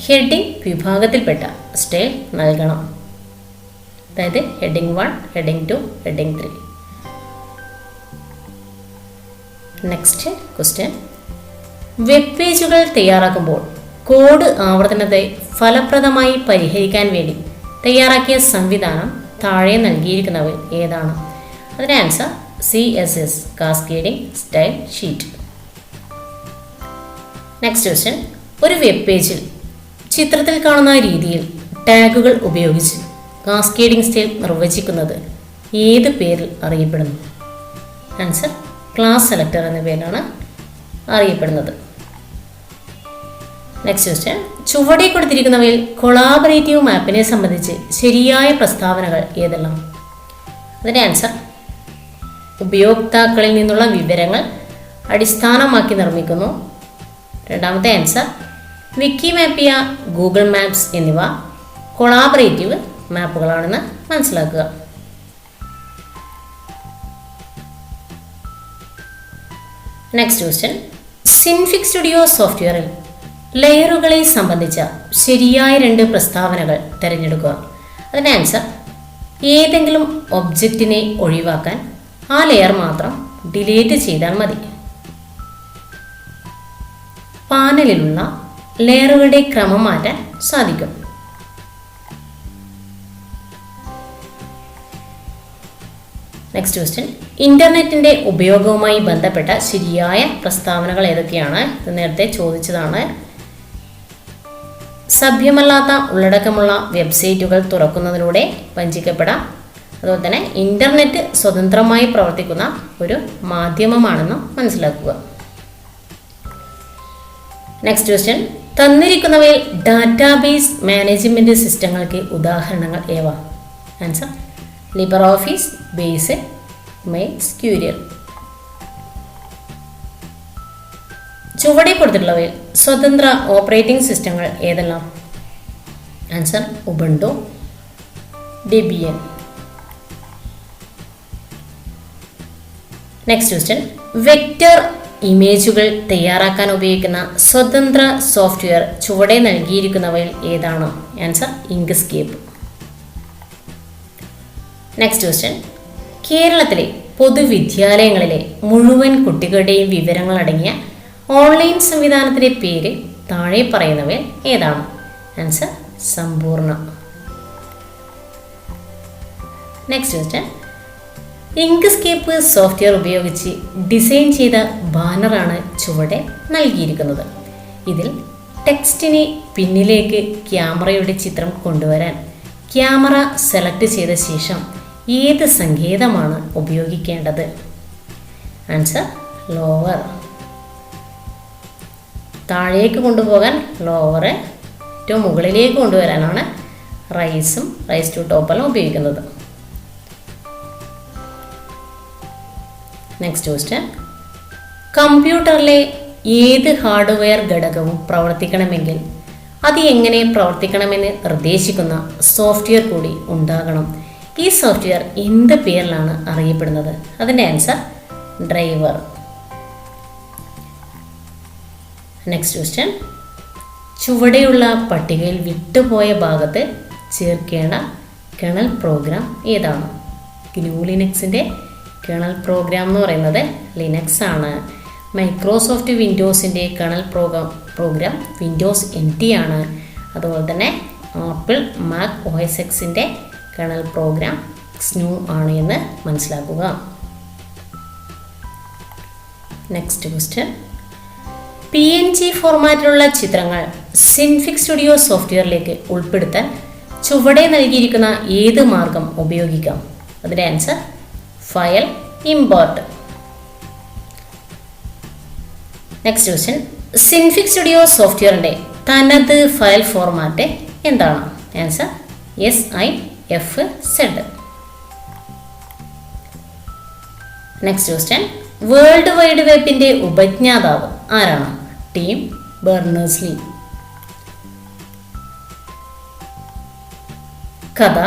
S1: ഹെഡിംഗ് വിഭാഗത്തിൽപ്പെട്ട സ്റ്റൈൽ നൽകണം. അതായത് heading 1, heading 2, heading 3. Next question, web പേജുകൾ തയ്യാറാക്കുമ്പോൾ കോഡ് ആവർത്തനത്തെ ഫലപ്രദമായി പരിഹരിക്കാൻ വേണ്ടി തയ്യാറാക്കിയ സംവിധാനം താഴെ നൽകിയിരിക്കുന്നവയിൽ ഏതാണ്? അതിൻ്റെ answer CSS, cascading style sheet. Next question, ഒരു വെബ് പേജിൽ ചിത്രത്തിൽ കാണുന്ന രീതിയിൽ ടാഗുകൾ ഉപയോഗിച്ച് കാസ്കേഡിംഗ് സ്റ്റൈൽ നിർവചിക്കുന്നത് ഏത് പേരിൽ അറിയപ്പെടുന്നു? ആൻസർ ക്ലാസ് സെലക്ടർ എന്ന പേരിലാണ് അറിയപ്പെടുന്നത്. നെക്സ്റ്റ് ക്വസ്റ്റ്യൻ, ചുവടെ കൊടുത്തിരിക്കുന്നവയിൽ കൊളാബറേറ്റീവ് മാപ്പിനെ സംബന്ധിച്ച് ശരിയായ പ്രസ്താവനകൾ ഏതെല്ലാം? അതിൻ്റെ ആൻസർ ഉപയോക്താക്കളിൽ നിന്നുള്ള വിവരങ്ങൾ അടിസ്ഥാനമാക്കി നിർമ്മിക്കുന്നു. രണ്ടാമത്തെ ആൻസർ വിക്കിമാപ്പിയ, ഗൂഗിൾ മാപ്സ് എന്നിവ കൊളാബറേറ്റീവ് മാപ്പുകളാണെന്ന് മനസ്സിലാക്കുക. നെക്സ്റ്റ് ക്വസ്റ്റ്യൻ, സിൻഫിക് സ്റ്റുഡിയോ സോഫ്റ്റ്വെയറിൽ ലെയറുകളെ സംബന്ധിച്ച ശരിയായ 2 പ്രസ്താവനകൾ തിരഞ്ഞെടുക്കുക. അതിൻ്റെ ആൻസർ ഏതെങ്കിലും ഒബ്ജക്റ്റിനെ ഒഴിവാക്കാൻ ആ ലെയർ മാത്രം ഡിലീറ്റ് ചെയ്താൽ മതി. പാനലിലുള്ള ലെയറുകളുടെ ക്രമം മാറ്റാൻ സാധിക്കും. നെക്സ്റ്റ് ക്വസ്റ്റ്യൻ, ഇന്റർനെറ്റിന്റെ ഉപയോഗവുമായി ബന്ധപ്പെട്ട ശരിയായ പ്രസ്താവനകൾ ഏതൊക്കെയാണ്? ഇത് നേരത്തെ ചോദിച്ചതാണ്. സഭ്യമല്ലാത്ത ഉള്ളടക്കമുള്ള വെബ്സൈറ്റുകൾ തുറക്കുന്നതിലൂടെ വഞ്ചിക്കപ്പെടാം. അതുപോലെ തന്നെ ഇന്റർനെറ്റ് സ്വതന്ത്രമായി പ്രവർത്തിക്കുന്ന ഒരു മാധ്യമമാണെന്നും മനസ്സിലാക്കുക. നെക്സ്റ്റ് ക്വസ്റ്റ്യൻ, തന്നിരിക്കുന്നവയിൽ ഡാറ്റാബേസ് മാനേജ്മെന്റ് സിസ്റ്റങ്ങൾക്ക് ഉദാഹരണങ്ങൾ ഏവ? Answer Libre Office Base, MySQL. ചുവടെ കൊടുത്തിട്ടുള്ളവയിൽ സ്വതന്ത്ര ഓപ്പറേറ്റിംഗ് സിസ്റ്റങ്ങൾ ഏതെല്ലാം? Answer Ubuntu, Debian. Next question, vector ഇമേജുകൾ തയ്യാറാക്കാൻ ഉപയോഗിക്കുന്ന സ്വതന്ത്ര സോഫ്റ്റ്വെയർ ചുവടെ നൽകിയിരിക്കുന്നവയിൽ ഏതാണ്? Answer Inkscape. നെക്സ്റ്റ് ക്വസ്റ്റ്യൻ, കേരളത്തിലെ പൊതുവിദ്യാലയങ്ങളിലെ മുഴുവൻ കുട്ടികളുടെയും വിവരങ്ങൾ അടങ്ങിയ ഓൺലൈൻ സംവിധാനത്തിൻ്റെ പേര് താഴെ പറയുന്നവയിൽ ഏതാണ്? ആൻസർ സമ്പൂർണ്ണ. നെക്സ്റ്റ് ക്വസ്റ്റ്യൻ, ഇങ്ക്സ്കേപ്പ് സോഫ്റ്റ്വെയർ ഉപയോഗിച്ച് ഡിസൈൻ ചെയ്ത ബാനറാണ് ചുവടെ നൽകിയിരിക്കുന്നത്. ഇതിൽ ടെക്സ്റ്റിനെ പിന്നിലേക്ക് ക്യാമറയുടെ ചിത്രം കൊണ്ടുവരാൻ ക്യാമറ സെലക്ട് ചെയ്ത ശേഷം ഏത് സങ്കേതമാണ് ഉപയോഗിക്കേണ്ടത്? Answer lower. താഴേക്ക് കൊണ്ടുപോകാൻ ലോവർ, ഏറ്റവും മുകളിലേക്ക് കൊണ്ടുവരാനാണ് റൈസും റൈസ് ടു ടോപ്പെല്ലാം ഉപയോഗിക്കുന്നത്. നെക്സ്റ്റ് ക്വസ്റ്റ്യൻ, കമ്പ്യൂട്ടറിലെ ഏത് ഹാർഡ്വെയർ ഘടകവും പ്രവർത്തിക്കണമെങ്കിൽ അത് എങ്ങനെ പ്രവർത്തിക്കണമെന്ന് നിർദ്ദേശിക്കുന്ന സോഫ്റ്റ്വെയർ കൂടി ഉണ്ടാകണം. ഈ സോഫ്റ്റ്വെയർ എന്ത് പേരിലാണ് അറിയപ്പെടുന്നത്? അതിൻ്റെ ആൻസർ ഡ്രൈവർ. നെക്സ്റ്റ് ക്വസ്റ്റ്യൻ, ചുവടെയുള്ള പട്ടികയിൽ വിട്ടുപോയ ഭാഗത്ത് ചേർക്കേണ്ട കേണൽ പ്രോഗ്രാം ഏതാണ്? GNU ലിനക്സിൻ്റെ കേണൽ പ്രോഗ്രാം എന്ന് പറയുന്നത് ലിനക്സ് ആണ്. മൈക്രോസോഫ്റ്റ് വിൻഡോസിൻ്റെ കേണൽ പ്രോഗ്രാം വിൻഡോസ് NT ആണ്. അതുപോലെ തന്നെ ആപ്പിൾ മാക് OS Xൻ്റെ കേണൽ പ്രോഗ്രാം GNU ആണ് എന്ന് മനസ്സിലാക്കുക. നെക്സ്റ്റ് ക്വസ്റ്റ്യൻ, PNG ഫോർമാറ്റിലുള്ള ചിത്രങ്ങൾ സിൻഫിക് സ്റ്റുഡിയോ സോഫ്റ്റ്വെയറിലേക്ക് ഉൾപ്പെടുത്താൻ ചുവടെ നൽകിയിരിക്കുന്ന ഏത് മാർഗം ഉപയോഗിക്കാം? അതിൻ്റെ answer file import. Next question, Synfig studio സോഫ്റ്റ്വെയറിൻ്റെ തനത് ഫയൽ ഫോർമാറ്റ് എന്താണ്? Answer SIFZ. Next question, world wide വെബിൻ്റെ ഉപജ്ഞാതാവ് ആരാണ്? Tim Berners-Lee. കഥ,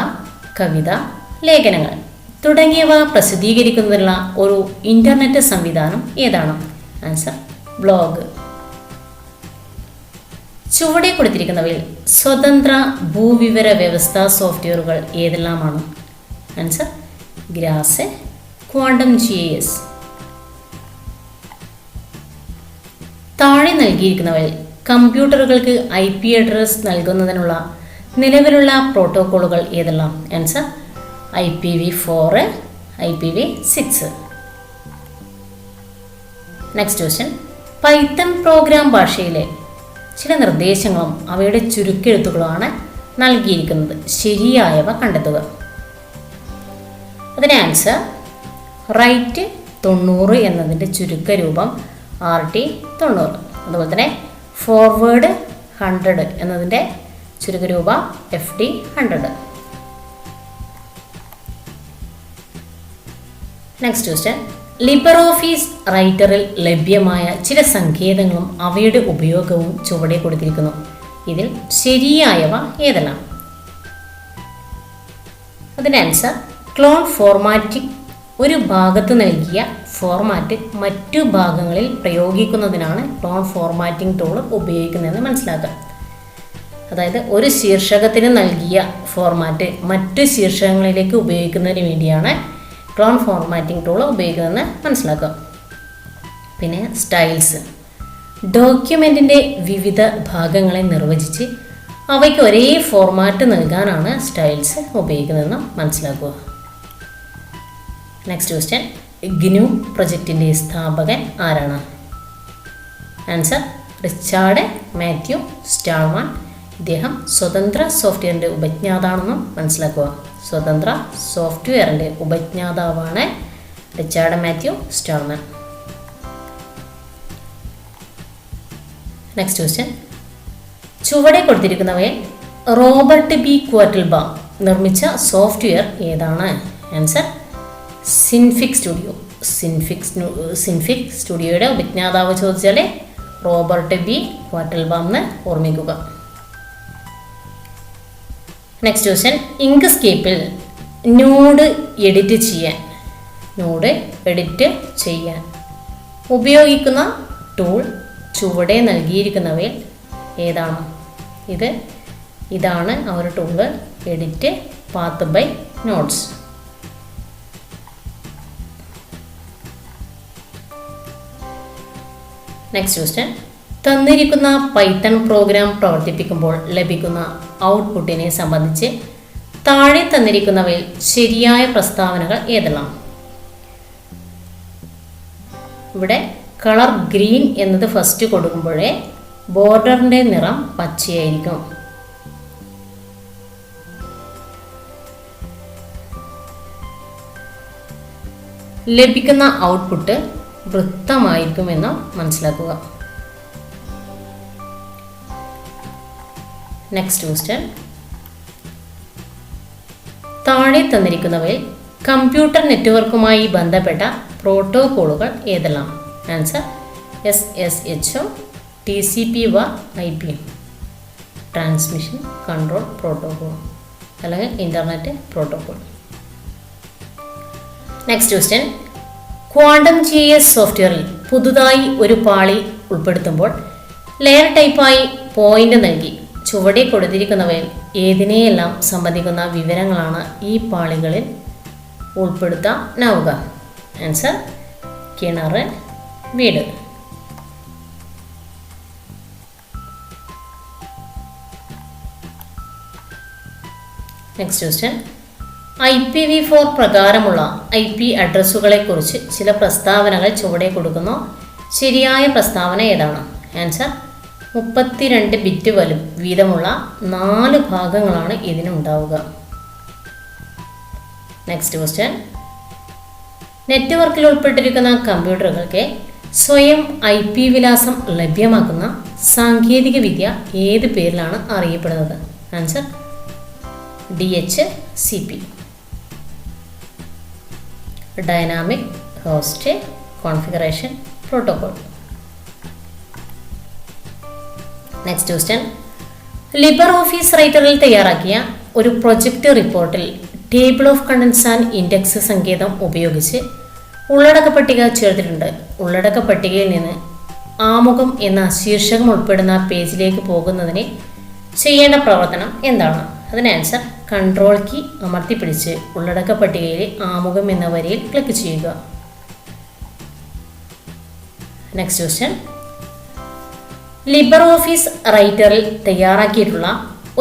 S1: കവിത, ലേഖനങ്ങൾ തുടങ്ങിയവ പ്രസിദ്ധീകരിക്കുന്നതിനുള്ള ഒരു ഇന്റർനെറ്റ് സംവിധാനം ഏതാണ്? Answer blog. ചുവടെ കൊടുത്തിരിക്കുന്നവയിൽ സ്വതന്ത്ര ഭൂവിവര വ്യവസ്ഥാ സോഫ്റ്റ്വെയറുകൾ ഏതെല്ലാമാണ്? Answer grass quantum GIS. താഴെ നൽകിയിരിക്കുന്നവയിൽ കമ്പ്യൂട്ടറുകൾക്ക് IP അഡ്രസ് നൽകുന്നതിനുള്ള നിലവിലുള്ള പ്രോട്ടോക്കോളുകൾ ഏതെല്ലാം? Answer IPv4, IPv6. Next question, Python programme ഭാഷയിലെ ചില നിർദ്ദേശങ്ങളും അവയുടെ ചുരുക്കെഴുത്തുകളുമാണ് നൽകിയിരിക്കുന്നത്. ശരിയായവ കണ്ടെത്തുക. അതിന് ആൻസർ റൈറ്റ് 90 എന്നതിൻ്റെ ചുരുക്കരൂപം RT 90. അതുപോലെ തന്നെ ഫോർവേഡ് 100 എന്നതിൻ്റെ ചുരുക്കരൂപം FD 100. Next question, Libre Office റൈറ്ററിൽ ലഭ്യമായ ചില സങ്കേതങ്ങളും അവയുടെ ഉപയോഗവും ചുവടെ കൊടുത്തിരിക്കുന്നു. ഇതിൽ ശരിയായവ ഏതെല്ലാം? അതിൻ്റെ ആൻസർ ക്ലോൺ ഫോർമാറ്റിംഗ്. ഒരു ഭാഗത്ത് നൽകിയ ഫോർമാറ്റ് മറ്റു ഭാഗങ്ങളിൽ പ്രയോഗിക്കുന്നതിനാണ് ക്ലോൺ ഫോർമാറ്റിംഗ് ടൂൾ ഉപയോഗിക്കുന്നതെന്ന് മനസ്സിലാക്കുക. അതായത് ഒരു ശീർഷകത്തിന് നൽകിയ ഫോർമാറ്റ് മറ്റു ശീർഷകങ്ങളിലേക്ക് ഉപയോഗിക്കുന്നതിന് വേണ്ടിയാണ് ക്ലോൺ ഫോർമാറ്റിംഗ് ടൂൾ ഉപയോഗിക്കുന്നതെന്ന് മനസ്സിലാക്കുക. പിന്നെ സ്റ്റൈൽസ്, ഡോക്യുമെൻറ്റിൻ്റെ വിവിധ ഭാഗങ്ങളെ നിർവചിച്ച് അവയ്ക്ക് ഒരേ ഫോർമാറ്റ് നൽകാനാണ് സ്റ്റൈൽസ് ഉപയോഗിക്കുന്നതെന്ന് മനസ്സിലാക്കുക. നെക്സ്റ്റ് ക്വസ്റ്റ്യൻ, GNU പ്രൊജക്റ്റിൻ്റെ സ്ഥാപകൻ ആരാണ്? Answer Richard Matthew Stallman. ഇദ്ദേഹം സ്വതന്ത്ര സോഫ്റ്റ്വെയറിൻ്റെ ഉപജ്ഞാതാണെന്നും മനസ്സിലാക്കുക. സ്വതന്ത്ര സോഫ്റ്റ്വെയറിൻ്റെ ഉപജ്ഞാതാവാണ് Richard Matthew Stallman. Next question, ചുവടെ കൊടുത്തിരിക്കുന്നവയെ റോബർട്ട് B. ക്വാർട്ടിൽബാം നിർമ്മിച്ച സോഫ്റ്റ്വെയർ ഏതാണ്? Answer Synfig studio. സിൻഫിക് സ്റ്റുഡിയോയുടെ ഉപജ്ഞാതാവ് ചോദിച്ചാൽ റോബർട്ട് B. ക്വാർട്ടിൽബാം എന്ന് ഓർമ്മിക്കുക. നെക്സ്റ്റ് ക്വസ്റ്റ്യൻ, ഇങ്ക്സ്കേപ്പിൽ നോഡ് എഡിറ്റ് ചെയ്യാൻ ഉപയോഗിക്കുന്ന ടൂൾ ചുവടെ നൽകിയിരിക്കുന്നവയിൽ ഏതാണ്? ഇതാണ് ആ ഒരു tool, edit path by nodes. Next question, തന്നിരിക്കുന്ന പൈത്തൺ പ്രോഗ്രാം പ്രവർത്തിപ്പിക്കുമ്പോൾ ലഭിക്കുന്ന ഔട്ട്പുട്ടിനെ സംബന്ധിച്ച് താഴെ തന്നിരിക്കുന്നവയിൽ ശരിയായ പ്രസ്താവനകൾ ഏതെല്ലാം? ഇവിടെ കളർ ഗ്രീൻ എന്നത് ഫസ്റ്റ് കൊടുക്കുമ്പോഴേ ബോർഡറിൻ്റെ നിറം പച്ചയായിരിക്കും. ലഭിക്കുന്ന ഔട്ട്പുട്ട് വൃത്തമായിരിക്കുമെന്ന് മനസ്സിലാക്കുക. നെക്സ്റ്റ് ക്വസ്റ്റ്യൻ, താഴെ തന്നിരിക്കുന്നവയിൽ കമ്പ്യൂട്ടർ നെറ്റ്വർക്കുമായി ബന്ധപ്പെട്ട പ്രോട്ടോക്കോളുകൾ ഏതെല്ലാം? Answer SSH, TCP/IP, transmission control protocol അല്ലെങ്കിൽ internet protocol. Next question, quantum GIS സോഫ്റ്റ്വെയറിൽ പുതുതായി ഒരു പാളി ഉൾപ്പെടുത്തുമ്പോൾ ലെയർ ടൈപ്പായി പോയിന്റ് നൽകി ചുവടെ കൊടുത്തിരിക്കുന്നവയിൽ ഏതിനെയെല്ലാം സംബന്ധിക്കുന്ന വിവരങ്ങളാണ് ഈ പാളികളിൽ ഉൾപ്പെടുത്താനാവുക? ആൻസർ കിണർ, വീട്. നെക്സ്റ്റ് ക്വസ്റ്റ്യൻ, IPv4 പ്രകാരമുള്ള IP അഡ്രസ്സുകളെക്കുറിച്ച് ചില പ്രസ്താവനകൾ ചുവടെ കൊടുക്കുന്നു. ശരിയായ പ്രസ്താവന ഏതാണ്? ആൻസർ 32 ബിറ്റ് വീതമുള്ള 4 ഭാഗങ്ങളാണ് ഇതിനുണ്ടാവുക. നെക്സ്റ്റ് ക്വസ്റ്റ്യൻ, നെറ്റ്വർക്കിൽ ഉൾപ്പെട്ടിരിക്കുന്ന കമ്പ്യൂട്ടറുകൾക്ക് സ്വയം IP വിലാസം ലഭ്യമാക്കുന്ന സാങ്കേതിക വിദ്യ ഏത് പേരിലാണ് അറിയപ്പെടുന്നത്? Answer DHCP, dynamic host configuration protocol. Next question, Libre Office റൈറ്ററിൽ തയ്യാറാക്കിയ ഒരു പ്രൊജക്റ്റ് റിപ്പോർട്ടിൽ table of contents and index സങ്കേതം ഉപയോഗിച്ച് ഉള്ളടക്ക പട്ടിക ചേർത്തിട്ടുണ്ട്. ഉള്ളടക്ക പട്ടികയിൽ നിന്ന് ആമുഖം എന്ന ശീർഷകം ഉൾപ്പെടുന്ന പേജിലേക്ക് പോകുന്നതിന് ചെയ്യേണ്ട പ്രവർത്തനം എന്താണ്? അതിന് ആൻസർ കൺട്രോൾ കീ അമർത്തിപ്പിടിച്ച് ഉള്ളടക്ക പട്ടികയിലെ ആമുഖം എന്ന വരിയിൽ ക്ലിക്ക് ചെയ്യുക. Next question. ലിബർ ഓഫീസ് റൈറ്ററിൽ തയ്യാറാക്കിയിട്ടുള്ള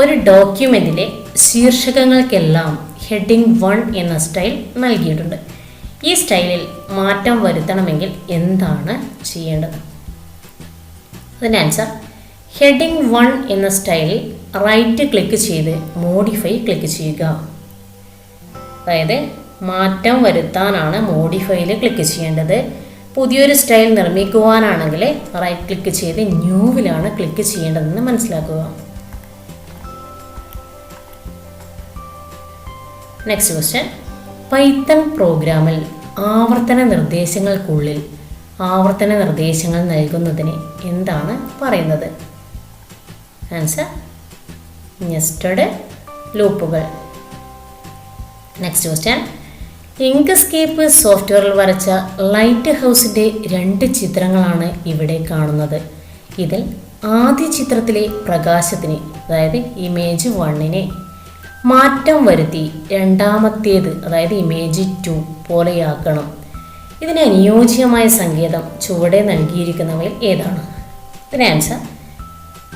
S1: ഒരു ഡോക്യുമെൻറ്റിലെ ശീർഷകങ്ങൾക്കെല്ലാം ഹെഡിങ് 1 എന്ന സ്റ്റൈൽ നൽകിയിട്ടുണ്ട്. ഈ സ്റ്റൈലിൽ മാറ്റം വരുത്തണമെങ്കിൽ എന്താണ് ചെയ്യേണ്ടത്? അതിൻ്റെ ആൻസർ ഹെഡിങ് 1 എന്ന സ്റ്റൈലിൽ റൈറ്റ് ക്ലിക്ക് ചെയ്ത് മോഡിഫൈ ക്ലിക്ക് ചെയ്യുക. അതായത് മാറ്റം വരുത്താനാണ് മോഡിഫൈയിൽ ക്ലിക്ക് ചെയ്യേണ്ടത്. പുതിയൊരു സ്റ്റൈൽ നിർമ്മിക്കുവാനാണെങ്കിൽ റൈറ്റ് ക്ലിക്ക് ചെയ്ത് ന്യൂവിലാണ് ക്ലിക്ക് ചെയ്യേണ്ടതെന്ന് മനസ്സിലാക്കുക. Next question. പൈത്തൺ പ്രോഗ്രാമിൽ ആവർത്തന നിർദ്ദേശങ്ങൾക്കുള്ളിൽ ആവർത്തന നിർദ്ദേശങ്ങൾ നൽകുന്നതിന് എന്താണ് പറയുന്നത്? ആൻസർ നെസ്റ്റഡ് ലൂപ്പുകൾ. Next question. ഇങ്ക്സ്കേപ്പ് സോഫ്റ്റ്വെയറിൽ വരച്ച ലൈറ്റ് ഹൗസിൻ്റെ 2 ചിത്രങ്ങളാണ് ഇവിടെ കാണുന്നത്. ഇതിൽ ആദ്യ ചിത്രത്തിലെ പ്രകാശത്തിന്, അതായത് ഇമേജ് 1നെ മാറ്റം വരുത്തി രണ്ടാമത്തേത്, അതായത് ഇമേജ് 2 പോലെയാക്കണം. ഇതിന് അനുയോജ്യമായ സങ്കേതം ചുവടെ നൽകിയിരിക്കുന്നവയിൽ ഏതാണ്? ഇതിന് ആൻസർ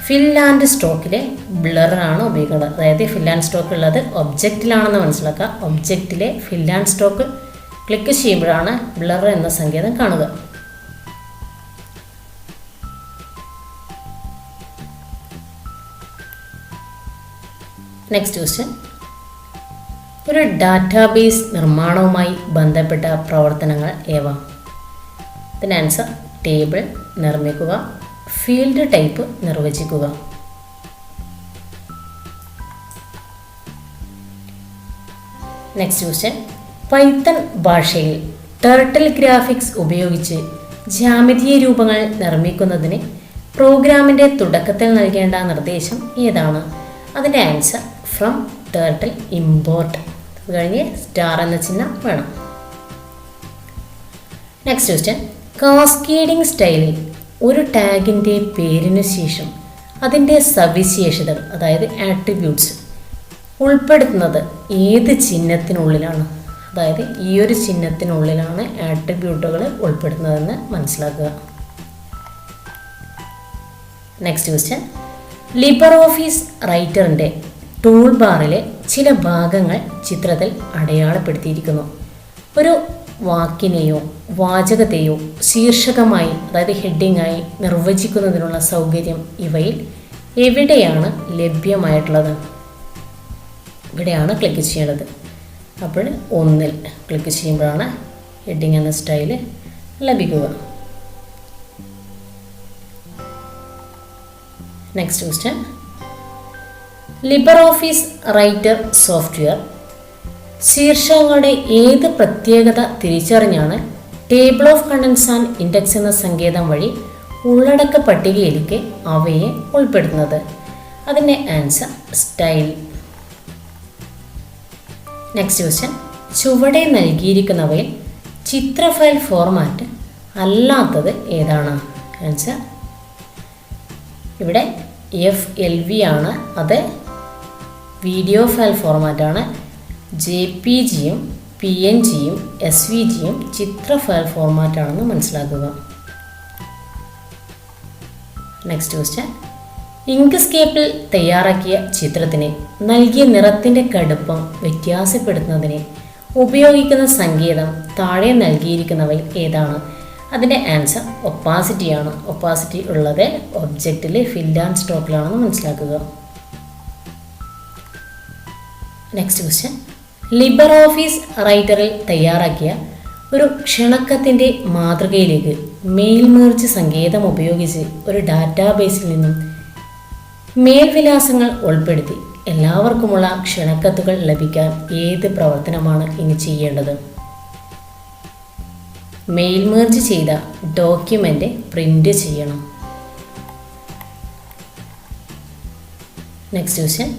S1: ഫിൽ ആൻഡ് സ്ട്രോക്കിലെ ബ്ലറാണ് ഉപയോഗിക്കുന്നത്. അതായത് ഫിൽ ആൻഡ് സ്ട്രോക്ക് ഉള്ളത് ഒബ്ജക്റ്റിലാണെന്ന് മനസ്സിലാക്കുക. ഒബ്ജക്റ്റിലെ ഫിൽ ആൻഡ് സ്ട്രോക്ക് ക്ലിക്ക് ചെയ്യുമ്പോഴാണ് ബ്ലർ എന്ന സങ്കേതം കാണുക. Next question. ഒരു ഡാറ്റാബേസ് നിർമ്മാണവുമായി ബന്ധപ്പെട്ട പ്രവർത്തനങ്ങൾ ഏവ? ഇതിന് ആൻസർ ടേബിൾ നിർമ്മിക്കുക, ഫീൽഡ് ടൈപ്പ് നിർവചിക്കുക. Next question. പൈത്തൺ ഭാഷയിൽ ടർട്ടിൽ ഗ്രാഫിക്സ് ഉപയോഗിച്ച് ജ്യാമിതീയ രൂപങ്ങൾ നിർമ്മിക്കുന്നതിന് പ്രോഗ്രാമിൻ്റെ തുടക്കത്തിൽ നൽകേണ്ട നിർദ്ദേശം ഏതാണ്? അതിൻ്റെ ആൻസർ ഫ്രം ടർട്ടിൽ ഇമ്പോർട്ട്. അത് കഴിഞ്ഞ് സ്റ്റാർ എന്ന ചിഹ്നം വേണം. Next question. കാസ്കേഡിംഗ് സ്റ്റൈലിൽ ഒരു ടാഗിൻ്റെ പേരിന് ശേഷം അതിൻ്റെ സവിശേഷതകൾ, അതായത് ആട്രിബ്യൂട്ട്സ് ഉൾപ്പെടുത്തുന്നത് ഏത് ചിഹ്നത്തിനുള്ളിലാണ്? അതായത് ഈ ഒരു ചിഹ്നത്തിനുള്ളിലാണ് ആട്രിബ്യൂട്ടുകൾ ഉൾപ്പെടുത്തുന്നതെന്ന് മനസ്സിലാക്കുക. Next question. ലിബർ ഓഫീസ് റൈറ്ററിൻ്റെ ടൂൾ ബാറിലെ ചില ഭാഗങ്ങൾ ചിത്രത്തിൽ അടയാളപ്പെടുത്തിയിരിക്കുന്നു. ഒരു വാക്കിനെയോ വാചകത്തെയോ ശീർഷകമായി, അതായത് ഹെഡിങ്ങായി നിർവചിക്കുന്നതിനുള്ള സൗകര്യം ഇവയിൽ എവിടെയാണ് ലഭ്യമായിട്ടുള്ളത്? ഇവിടെയാണ് ക്ലിക്ക് ചെയ്യേണ്ടത്. അപ്പോൾ 1 ക്ലിക്ക് ചെയ്യുമ്പോഴാണ് ഹെഡിങ് എന്ന സ്റ്റൈല് ലഭിക്കുക. Next question. Libre Office Writer software ശീർഷകങ്ങളുടെ ഏത് പ്രത്യേകത തിരിച്ചറിഞ്ഞാണ് table of contents and index എന്ന സങ്കേതം വഴി ഉള്ളടക്ക പട്ടികയിലേക്ക് അവയെ ഉൾപ്പെടുത്തുന്നത്? അതിൻ്റെ ആൻസർ സ്റ്റൈൽ. Next question. ചുവടെ നൽകിയിരിക്കുന്നവയിൽ ചിത്ര ഫയൽ ഫോർമാറ്റ് അല്ലാത്തത് ഏതാണ്? ആൻസർ ഇവിടെ FLV ആണ്. അത് വീഡിയോ ഫയൽ ഫോർമാറ്റാണ്. JPGയും PNGയും SVGയും ചിത്ര ഫയൽ ഫോർമാറ്റാണെന്ന് മനസ്സിലാക്കുക. Next question. ഇങ്ക്സ്കേപ്പിൽ തയ്യാറാക്കിയ ചിത്രത്തിന് നൽകിയ നിറത്തിൻ്റെ കടുപ്പം വ്യത്യാസപ്പെടുത്തുന്നതിന് ഉപയോഗിക്കുന്ന സങ്കേതം താഴെ നൽകിയിരിക്കുന്നവയിൽ ഏതാണ്? അതിൻ്റെ ആൻസർ ഒപ്പാസിറ്റിയാണ്. ഒപ്പാസിറ്റി ഉള്ളത് ഒബ്ജക്റ്റിൽ ഫിൽ ആൻഡ് സ്ട്രോക്കിലാണെന്ന് മനസ്സിലാക്കുക. Next question. ലിബർ ഓഫീസ് റൈറ്ററിൽ തയ്യാറാക്കിയ ഒരു ക്ഷണക്കത്തിൻ്റെ മാതൃകയിലേക്ക് മെയിൽ മെർജ് സങ്കേതം ഉപയോഗിച്ച് ഒരു ഡാറ്റാബേസിൽ നിന്നും മേൽവിലാസങ്ങൾ ഉൾപ്പെടുത്തി എല്ലാവർക്കുമുള്ള ക്ഷണക്കത്തുകൾ ലഭിക്കാൻ ഏത് പ്രവർത്തനമാണ് ഇനി ചെയ്യേണ്ടത്? മെയിൽ മെർജ് ചെയ്ത ഡോക്യുമെൻ്റ് പ്രിൻ്റ് ചെയ്യണം. Next question.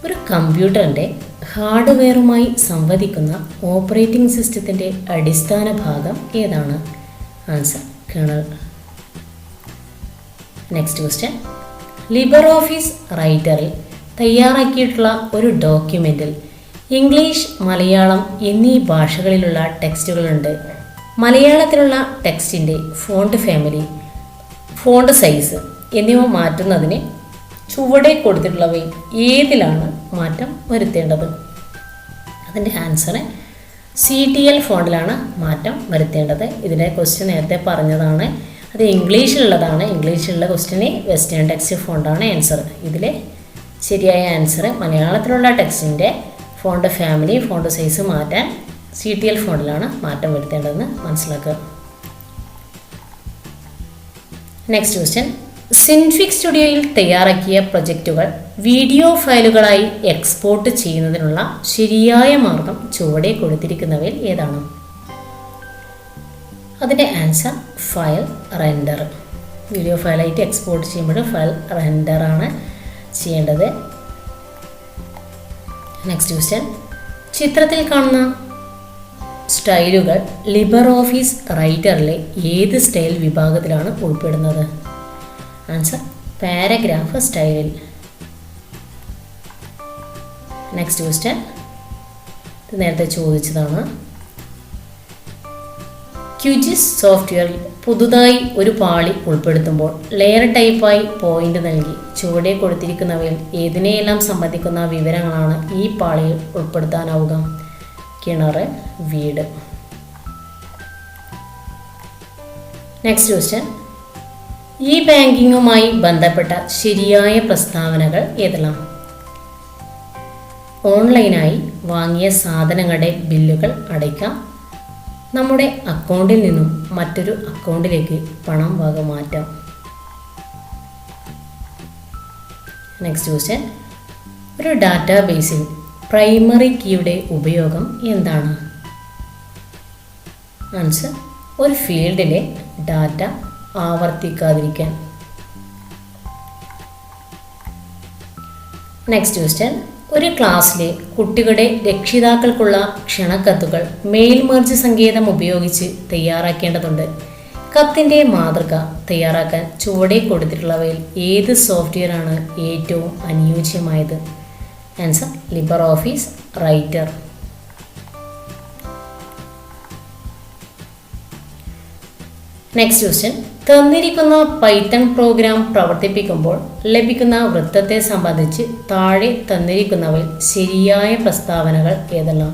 S1: ഒരു കമ്പ്യൂട്ടറിൻ്റെ ഹാർഡ്വെയറുമായി സംവദിക്കുന്ന ഓപ്പറേറ്റിംഗ് സിസ്റ്റത്തിൻ്റെ അടിസ്ഥാന ഭാഗം ഏതാണ്? Answer kernel. Next question. Libre Office റൈറ്ററിൽ തയ്യാറാക്കിയിട്ടുള്ള ഒരു ഡോക്യുമെൻറ്റിൽ ഇംഗ്ലീഷ്, മലയാളം എന്നീ ഭാഷകളിലുള്ള ടെക്സ്റ്റുകളുണ്ട്. മലയാളത്തിലുള്ള ടെക്സ്റ്റിൻ്റെ ഫോണ്ട് ഫാമിലി, ഫോണ്ട് സൈസ് എന്നിവ മാറ്റുന്നതിന് ചുവടെ കൊടുത്തിട്ടുള്ളവയിൽ ഏതിലാണ് മാറ്റം വരുത്തേണ്ടത്? അതിൻ്റെ ആൻസർ CTL ഫോണ്ടിലാണ് മാറ്റം വരുത്തേണ്ടത്. ഇതിൻ്റെ ക്വസ്റ്റ്യൻ നേരത്തെ പറഞ്ഞതാണ്. അത് ഇംഗ്ലീഷിലുള്ളതാണ്. ഇംഗ്ലീഷിലുള്ള ക്വസ്റ്റ്യന് വെസ്റ്റേൺ ടെക്സ്റ്റ് ഫോണ്ടാണ് ആൻസർ. ഇതിലെ ശരിയായ ആൻസർ മലയാളത്തിലുള്ള ടെക്സ്റ്റിൻ്റെ ഫോണ്ട് ഫാമിലി, ഫോണ്ട് സൈസ് മാറ്റാൻ CTL ഫോണ്ടിലാണ് മാറ്റം വരുത്തേണ്ടതെന്ന് മനസ്സിലാക്കുക. നെക്സ്റ്റ് ക്വസ്റ്റ്യൻ, സിൻഫിക് സ്റ്റുഡിയോയിൽ തയ്യാറാക്കിയ പ്രൊജക്റ്റുകൾ വീഡിയോ ഫയലുകളായി എക്സ്പോർട്ട് ചെയ്യുന്നതിനുള്ള ശരിയായ മാർഗം ചുവടെ കൊടുത്തിരിക്കുന്നവയിൽ ഏതാണ്? അതിൻ്റെ ആൻസർ ഫയൽ റെൻഡർ. വീഡിയോ ഫയലായിട്ട് എക്സ്പോർട്ട് ചെയ്യുമ്പോൾ ഫയൽ റെൻഡറാണ് ചെയ്യേണ്ടത്. നെക്സ്റ്റ് ക്വസ്റ്റ്യൻ, ചിത്രത്തിൽ കാണുന്ന സ്റ്റൈലുകൾ ലിബ്രിയോഫീസ് റൈറ്ററിലെ ഏത് സ്റ്റൈൽ വിഭാഗത്തിലാണ് ഉൾപ്പെടുന്നത്? ആൻസർ പാരഗ്രാഫ് സ്റ്റൈലിൽ. നെക്സ്റ്റ് ക്വസ്റ്റ്യൻ, ഇത് നേരത്തെ ചോദിച്ചതാണ്. QGIS സോഫ്റ്റ്വെയറിൽ പുതുതായി ഒരു പാളി ഉൾപ്പെടുത്തുമ്പോൾ ലെയർ ടൈപ്പായി പോയിന്റ് നൽകി ചുവടെ കൊടുത്തിരിക്കുന്നവയിൽ ഏതിനെയെല്ലാം സംബന്ധിക്കുന്ന വിവരങ്ങളാണ് ഈ പാളിയിൽ ഉൾപ്പെടുത്താനാവുക? കിണർ, വീട്. നെക്സ്റ്റ് ക്വസ്റ്റ്യൻ, ഈ ബാങ്കിങ്ങുമായി ബന്ധപ്പെട്ട ശരിയായ പ്രസ്താവനകൾ ഏതെല്ലാം? ഓൺലൈനായി വാങ്ങിയ സാധനങ്ങളുടെ ബില്ലുകൾ അടയ്ക്കാം. നമ്മുടെ അക്കൗണ്ടിൽ നിന്നും മറ്റൊരു അക്കൗണ്ടിലേക്ക് പണം വകമാറ്റാം. നെക്സ്റ്റ് ക്വസ്റ്റ്യൻ, ഒരു ഡാറ്റാബേസിൽ പ്രൈമറി കീയുടെ ഉപയോഗം എന്താണ്? ആൻസർ ഒരു ഫീൽഡിലെ ഡാറ്റ ആവർത്തിക്കാതിരിക്കാൻ. നെക്സ്റ്റ് ക്വസ്റ്റ്യൻ, ഒരു ക്ലാസ്സിലെ കുട്ടികളുടെ രക്ഷിതാക്കൾക്കുള്ള ക്ഷണക്കത്തുകൾ മെയിൽ മെർജ് സങ്കേതം ഉപയോഗിച്ച് തയ്യാറാക്കേണ്ടതുണ്ട്. കത്തിൻ്റെ മാതൃക തയ്യാറാക്കാൻ ചുവടെ കൊടുത്തിട്ടുള്ളവയിൽ ഏത് സോഫ്റ്റ്വെയറാണ് ഏറ്റവും അനുയോജ്യമായത്? Answer LibreOffice writer. Next question, തന്നിരിക്കുന്ന പൈത്തൺ പ്രോഗ്രാം പ്രവർത്തിപ്പിക്കുമ്പോൾ ലഭിക്കുന്ന വൃത്തത്തെ സംബന്ധിച്ച് താഴെ തന്നിരിക്കുന്നവയിൽ ശരിയായ പ്രസ്താവനകൾ ഏതെല്ലാം?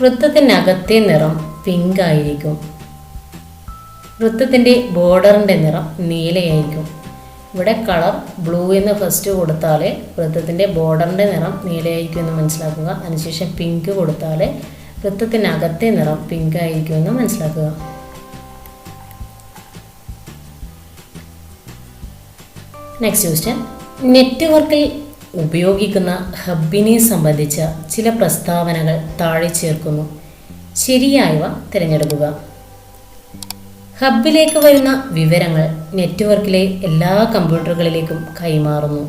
S1: വൃത്തത്തിനകത്തെ നിറം പിങ്ക് ആയിരിക്കും. വൃത്തത്തിൻ്റെ ബോർഡറിൻ്റെ നിറം നീലയായിരിക്കും. ഇവിടെ കളർ ബ്ലൂ എന്ന് ഫസ്റ്റ് കൊടുത്താൽ വൃത്തത്തിൻ്റെ ബോർഡറിൻ്റെ നിറം നീലയായിരിക്കും എന്ന് മനസ്സിലാക്കുക. അതിനുശേഷം പിങ്ക് കൊടുത്താൽ വൃത്തത്തിനകത്തെ നിറം പിങ്ക് ആയിരിക്കും എന്ന് മനസ്സിലാക്കുക. നെക്സ്റ്റ് ക്വസ്റ്റ്യൻ, നെറ്റ്വർക്കിൽ ഉപയോഗിക്കുന്ന ഹബിനെ സംബന്ധിച്ച ചില പ്രസ്താവനകൾ താഴെ ചേർക്കുന്നു. ശരിയായവ തിരഞ്ഞെടുക്കുക. ഹബിലേക്ക് വരുന്ന വിവരങ്ങൾ നെറ്റ്വർക്കിലെ എല്ലാ കമ്പ്യൂട്ടറുകളിലേക്കും കൈമാറുന്നു.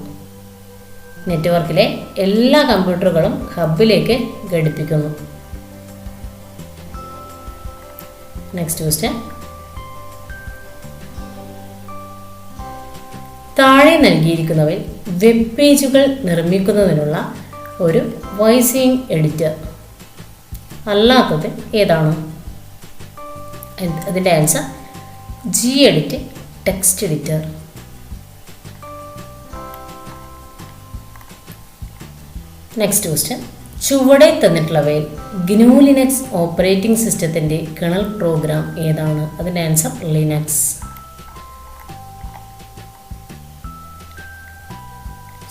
S1: നെറ്റ്വർക്കിലെ എല്ലാ കമ്പ്യൂട്ടറുകളും ഹബിലേക്ക് ഘടിപ്പിക്കുന്നു. നെക്സ്റ്റ് ക്വസ്റ്റ്യൻ, താഴെ നൽകിയിരിക്കുന്നവയിൽ വെബ് പേജുകൾ നിർമ്മിക്കുന്നതിനുള്ള ഒരു വോയിസിംഗ് എഡിറ്റർ അല്ലാത്തത് ഏതാണ്? അതിൻ്റെ answer gedit text editor. Next question, ചുവടെ തന്നിട്ടുള്ളവയിൽ GNU ലിനക്സ് ഓപ്പറേറ്റിംഗ് സിസ്റ്റത്തിൻ്റെ കേണൽ പ്രോഗ്രാം ഏതാണ്? അതിൻ്റെ ആൻസർ ലിനക്സ്.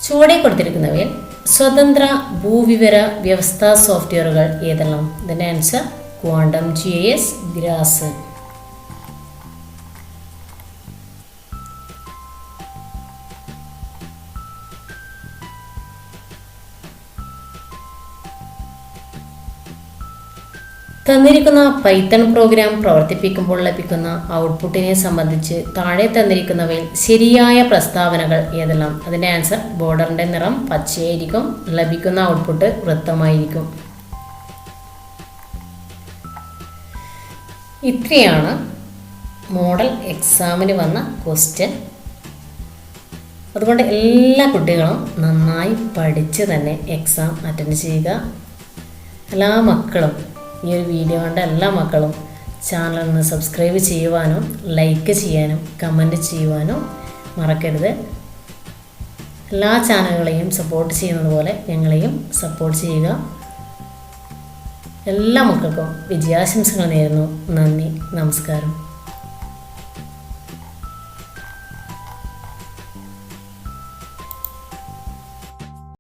S1: ചുവടെ കൊടുത്തിരിക്കുന്നവയിൽ സ്വതന്ത്ര ഭൂവിവര വ്യവസ്ഥാ സോഫ്റ്റ്വെയറുകൾ ഏതെല്ലാം? ഇതിൻ്റെ ആൻസർ ക്വാണ്ടം GIS, ഗ്രാസ്. തന്നിരിക്കുന്ന പൈത്തൺ പ്രോഗ്രാം പ്രവർത്തിപ്പിക്കുമ്പോൾ ലഭിക്കുന്ന ഔട്ട്പുട്ടിനെ സംബന്ധിച്ച് താഴെ തന്നിരിക്കുന്നവയിൽ ശരിയായ പ്രസ്താവനകൾ ഏതെല്ലാം? അതിൻ്റെ ആൻസർ ബോർഡറിൻ്റെ നിറം പച്ചയായിരിക്കും. ലഭിക്കുന്ന ഔട്ട്പുട്ട് വൃത്തമായിരിക്കും. ഇത്രയാണ് മോഡൽ എക്സാമിന് വന്ന ക്വസ്റ്റ്യൻ. അതുകൊണ്ട് എല്ലാ കുട്ടികളും നന്നായി പഠിച്ച് തന്നെ എക്സാം അറ്റൻഡ് ചെയ്യുക. എല്ലാ മക്കളും ഈ ഒരു വീഡിയോ കണ്ട എല്ലാ മക്കളും ചാനലൊന്ന് സബ്സ്ക്രൈബ് ചെയ്യുവാനും ലൈക്ക് ചെയ്യാനും കമൻറ്റ് ചെയ്യുവാനും മറക്കരുത്. എല്ലാ ചാനലുകളെയും സപ്പോർട്ട് ചെയ്യുന്നത് പോലെ ഞങ്ങളെയും സപ്പോർട്ട് ചെയ്യുക. എല്ലാ മക്കൾക്കും വിജയാശംസകൾ നേരുന്നു. നന്ദി, നമസ്കാരം.